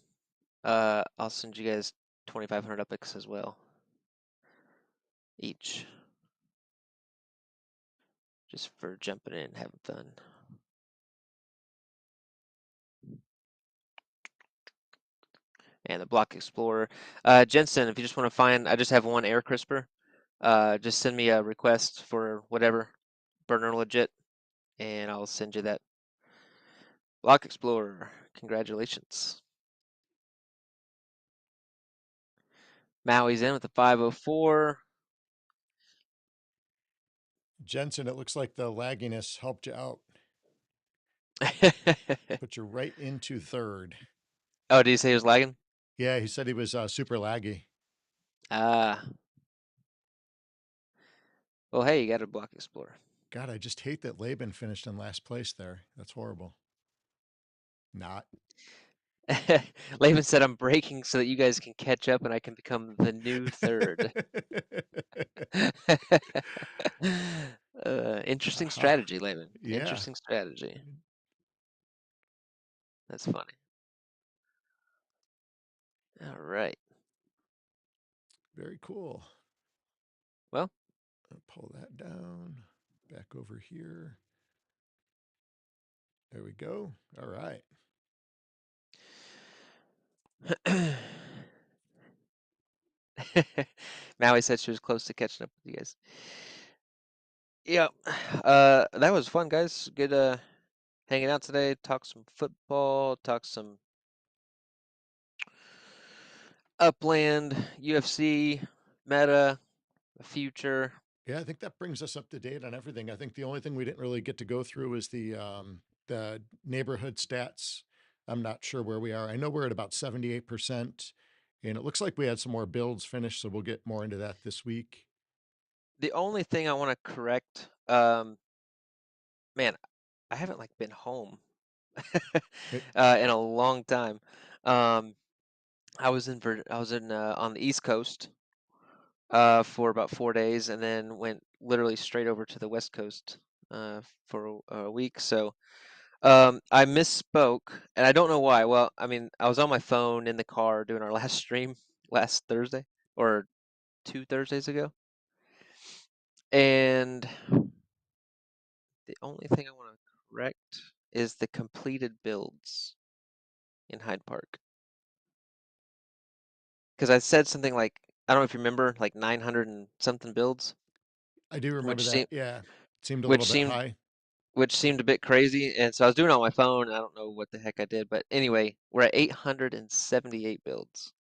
I'll send you guys 2,500 epics as well, each, just for jumping in and having fun. And the Block Explorer. Jensen, if you just want to find, I just have one Air Crisper. Just send me a request for whatever, burner legit, and I'll send you that Block Explorer. Congratulations. Maui's in with the 504. Jensen, it looks like the lagginess helped you out. Put you right into third. Oh, did he say he was lagging? Yeah, he said he was super laggy. Ah. Well, hey, you got a Block Explorer. God, I just hate that Laban finished in last place there. That's horrible. Not. Laban said I'm breaking so that you guys can catch up and I can become the new third. Interesting Aha. strategy, Laban. Yeah. Interesting strategy. That's funny. All right. Very cool. Well, I'll pull that down. Back over here. There we go. All right. Maui said she was close to catching up with you guys. Yeah. That was fun, guys. Good hanging out today. Talk some football, talk some Upland, UFC, meta, future. Yeah, I think that brings us up to date on everything. I think the only thing we didn't really get to go through is the neighborhood stats. I'm not sure where we are. I know we're at about 78%, and it looks like we had some more builds finished, so we'll get more into that this week. The only thing I want to correct, man, I haven't like been home in a long time. I was in on the East Coast for about 4 days, and then went literally straight over to the West Coast for a week. So I misspoke, and I don't know why. Well, I mean, I was on my phone in the car doing our last stream last Thursday or 2 Thursdays ago, and the only thing I want to correct is the completed builds in Hyde Park. Because I said something like, I don't know if you remember, like 900 and something builds, I do remember which that. seemed Yeah, it seemed a which little bit seemed high. which seemed a bit crazy, and so I was doing it on my phone. And I don't know what the heck I did, but anyway, we're at 878 builds.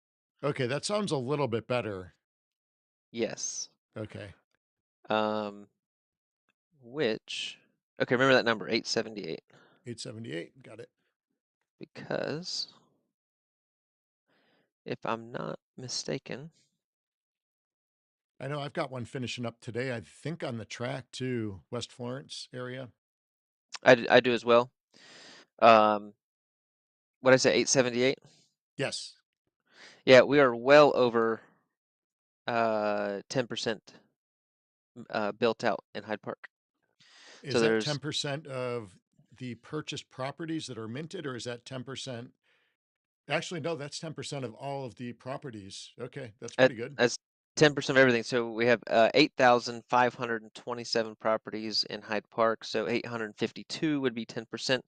Okay, that sounds a little bit better. Yes. Okay. Which, okay, remember that number, 878, 878. Got it. because if I'm not mistaken, I know I've got one finishing up today. I think on the track too, West Florence area. I do as well. What did I say, 878? Yes. Yeah, we are well over 10% built out in Hyde Park. Is So that there's 10% of the purchased properties that are minted, or is that 10%? Actually, no, that's 10% of all of the properties. Okay, that's at, pretty good. that's 10% of everything. So we have 8,527 properties in Hyde Park. So 852 would be 10%.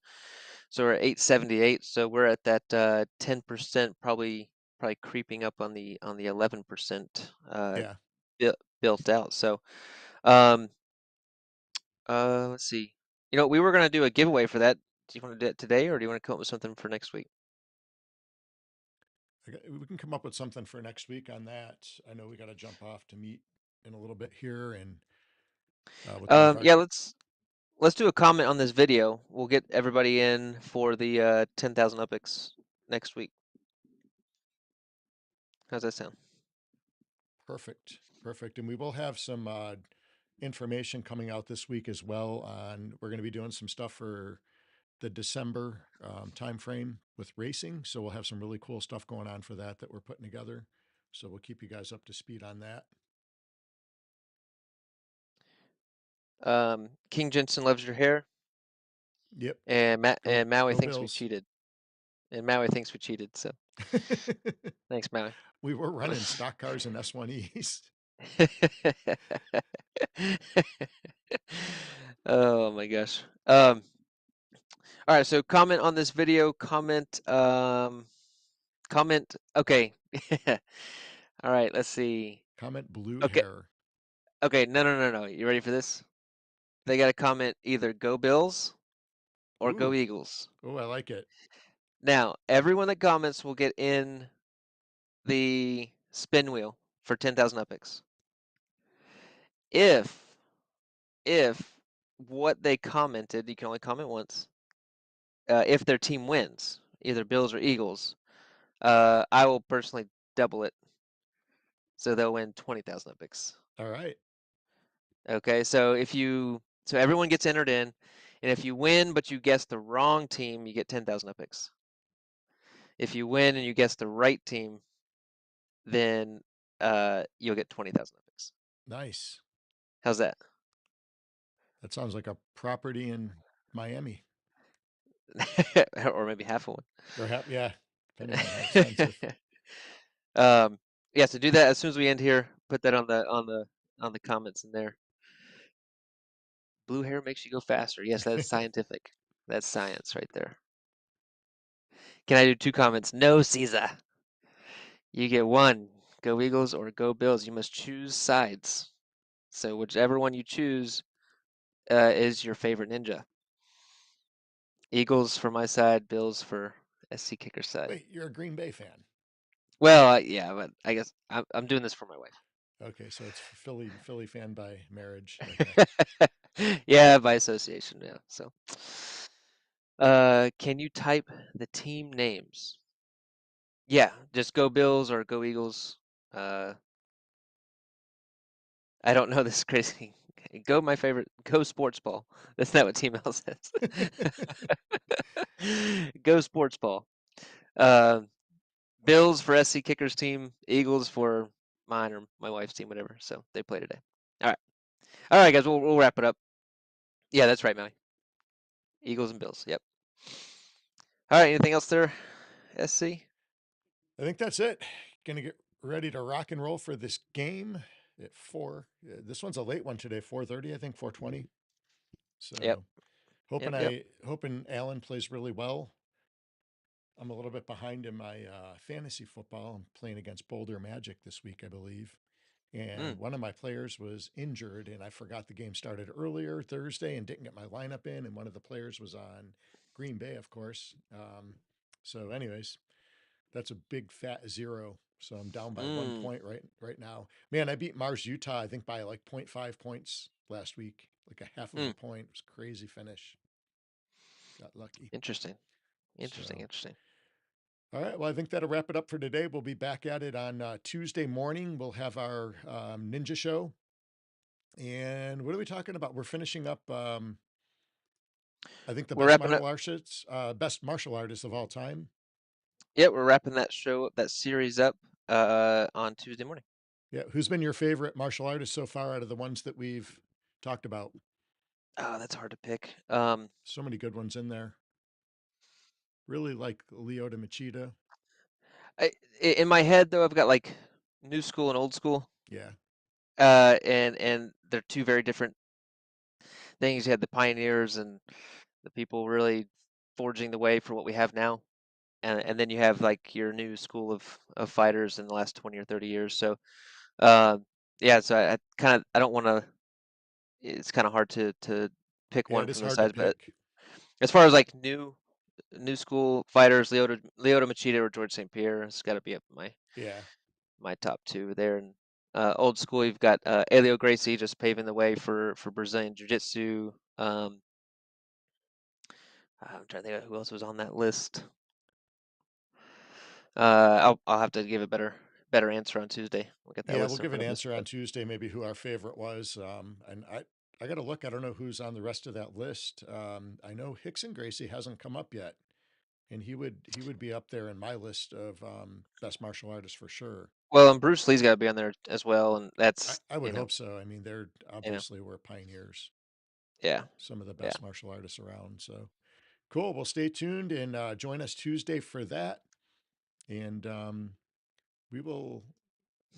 So we're at 878. So we're at that 10%, probably creeping up on the 11% Yeah. built out. So um, let's see. We were gonna do a giveaway for that. Do you want to do it today, or do you want to come up with something for next week? We can come up with something for next week on that. I know we got to jump off to meet in a little bit here, and we'll kind of talk. Yeah, let's do a comment on this video. We'll get everybody in for the 10,000 epics next week. How's that sound? Perfect. Perfect. And we will have some information coming out this week as well on, we're going to be doing some stuff for the December time frame with racing. So we'll have some really cool stuff going on for that we're putting together. So we'll keep you guys up to speed on that. King Jensen loves your hair, Yep. and Maui Go thinks we Bills. cheated. And Maui thinks we cheated. So thanks, Maui. We were running stock cars and S1Es. Oh my gosh. All right, so comment on this video, comment. Okay. All right, let's see. Comment blue Okay. hair. Okay, no. You ready for this? They got to comment either go Bills or go Ooh. Eagles. Oh, I like it. Now, everyone that comments will get in the spin wheel for 10,000 epics. If what they commented, you can only comment once. If their team wins, either Bills or Eagles, I will personally double it. So they'll win 20,000 epics. All right. Okay, so everyone gets entered in, and if you win but you guess the wrong team, you get 10,000 epics. If you win and you guess the right team, then you'll get 20,000 epics. Nice. How's that? That sounds like a property in Miami. Or maybe half of one. Or yeah, depending on how expensive. Yeah, so do that as soon as we end here. Put that on the comments in there. Blue hair makes you go faster. Yes, that's scientific. That's science right there. Can I do 2 comments? No, Caesar. You get 1. Go Eagles or go Bills. You must choose sides. So whichever one you choose is your favorite ninja. Eagles for my side, Bills for SC Kicker side. Wait, you're a Green Bay fan. Well, yeah, but I guess I'm doing this for my wife. Okay, so it's Philly fan by marriage. Okay. Yeah, by association, yeah. So can you type the team names? Yeah, just go Bills or go Eagles. I don't know this crazy. Go my favorite. Go sports ball. That's not what Team L says. Go sports ball. Bills for SC Kickers team. Eagles for mine or my wife's team, whatever. So they play today. All right, guys. We'll wrap it up. Yeah, that's right, Maui. Eagles and Bills. Yep. All right. Anything else there, SC? I think that's it. Gonna get ready to rock and roll for this game at 4. This one's a late one today, 4:30, I think, 4:20. So Yep. hoping Alan plays really well. I'm a little bit behind in my fantasy football. I'm playing against Boulder Magic this week, I believe. And one of my players was injured, and I forgot the game started earlier Thursday and didn't get my lineup in. And one of the players was on Green Bay, of course. So, anyways, that's a big fat 0. So I'm down by 1 point right now. Man, I beat Mars, Utah, I think by like 0.5 points last week, like a half of a point. It was a crazy finish. Got lucky. Interesting. All right. Well, I think that'll wrap it up for today. We'll be back at it on Tuesday morning. We'll have our ninja show. And what are we talking about? We're finishing up. I think best martial artists of all time. Yeah, we're wrapping that series up on Tuesday morning. Yeah. Who's been your favorite martial artist so far out of the ones that we've talked about? Oh, that's hard to pick. So many good ones in there. Really like Lyoto Machida. In my head though, I've got like new school and old school. Yeah. And they're two very different things. You had the pioneers and the people really forging the way for what we have now. And then you have like your new school of fighters in the last 20 or 30 years. So yeah, so I kind of I don't want to. It's kind of hard to pick Yeah, one it is from the hard to sides, but pick. as far as like new school fighters, Leota Machida or George St. Pierre, it's got to be up Yeah. my top two there. And old school, you've got Elio Gracie just paving the way for Brazilian Jiu-Jitsu. I'm trying to think of who else was on that list. I'll have to give a better answer on Tuesday. We'll get that Yeah, we'll list in give an front of us. answer on But Tuesday, maybe who our favorite was. And I got to look. I don't know who's on the rest of that list. I know Hickson Gracie hasn't come up yet, and he would be up there in my list of best martial artists for sure. well, and Bruce Lee's got to be on there as well, and I, that's I would hope so. I mean, they're obviously were pioneers, yeah, some of the yeah. best martial artists around. So cool. Well, stay tuned and join us Tuesday for that. And we will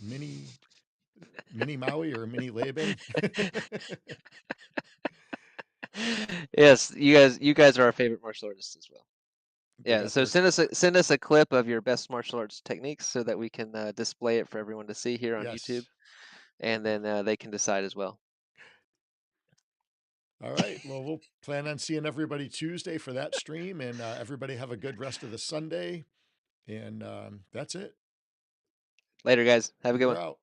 mini mini Maui or mini Laban. Yes, you guys are our favorite martial artists as well. They Yeah, got so their send us a clip of your best martial arts techniques so that we can display it for everyone to see here on YouTube, yes. and then they can decide as well. All right. Well, we'll plan on seeing everybody Tuesday for that stream, and everybody have a good rest of the Sunday. And that's it. Later, guys. Have a good We're one. out.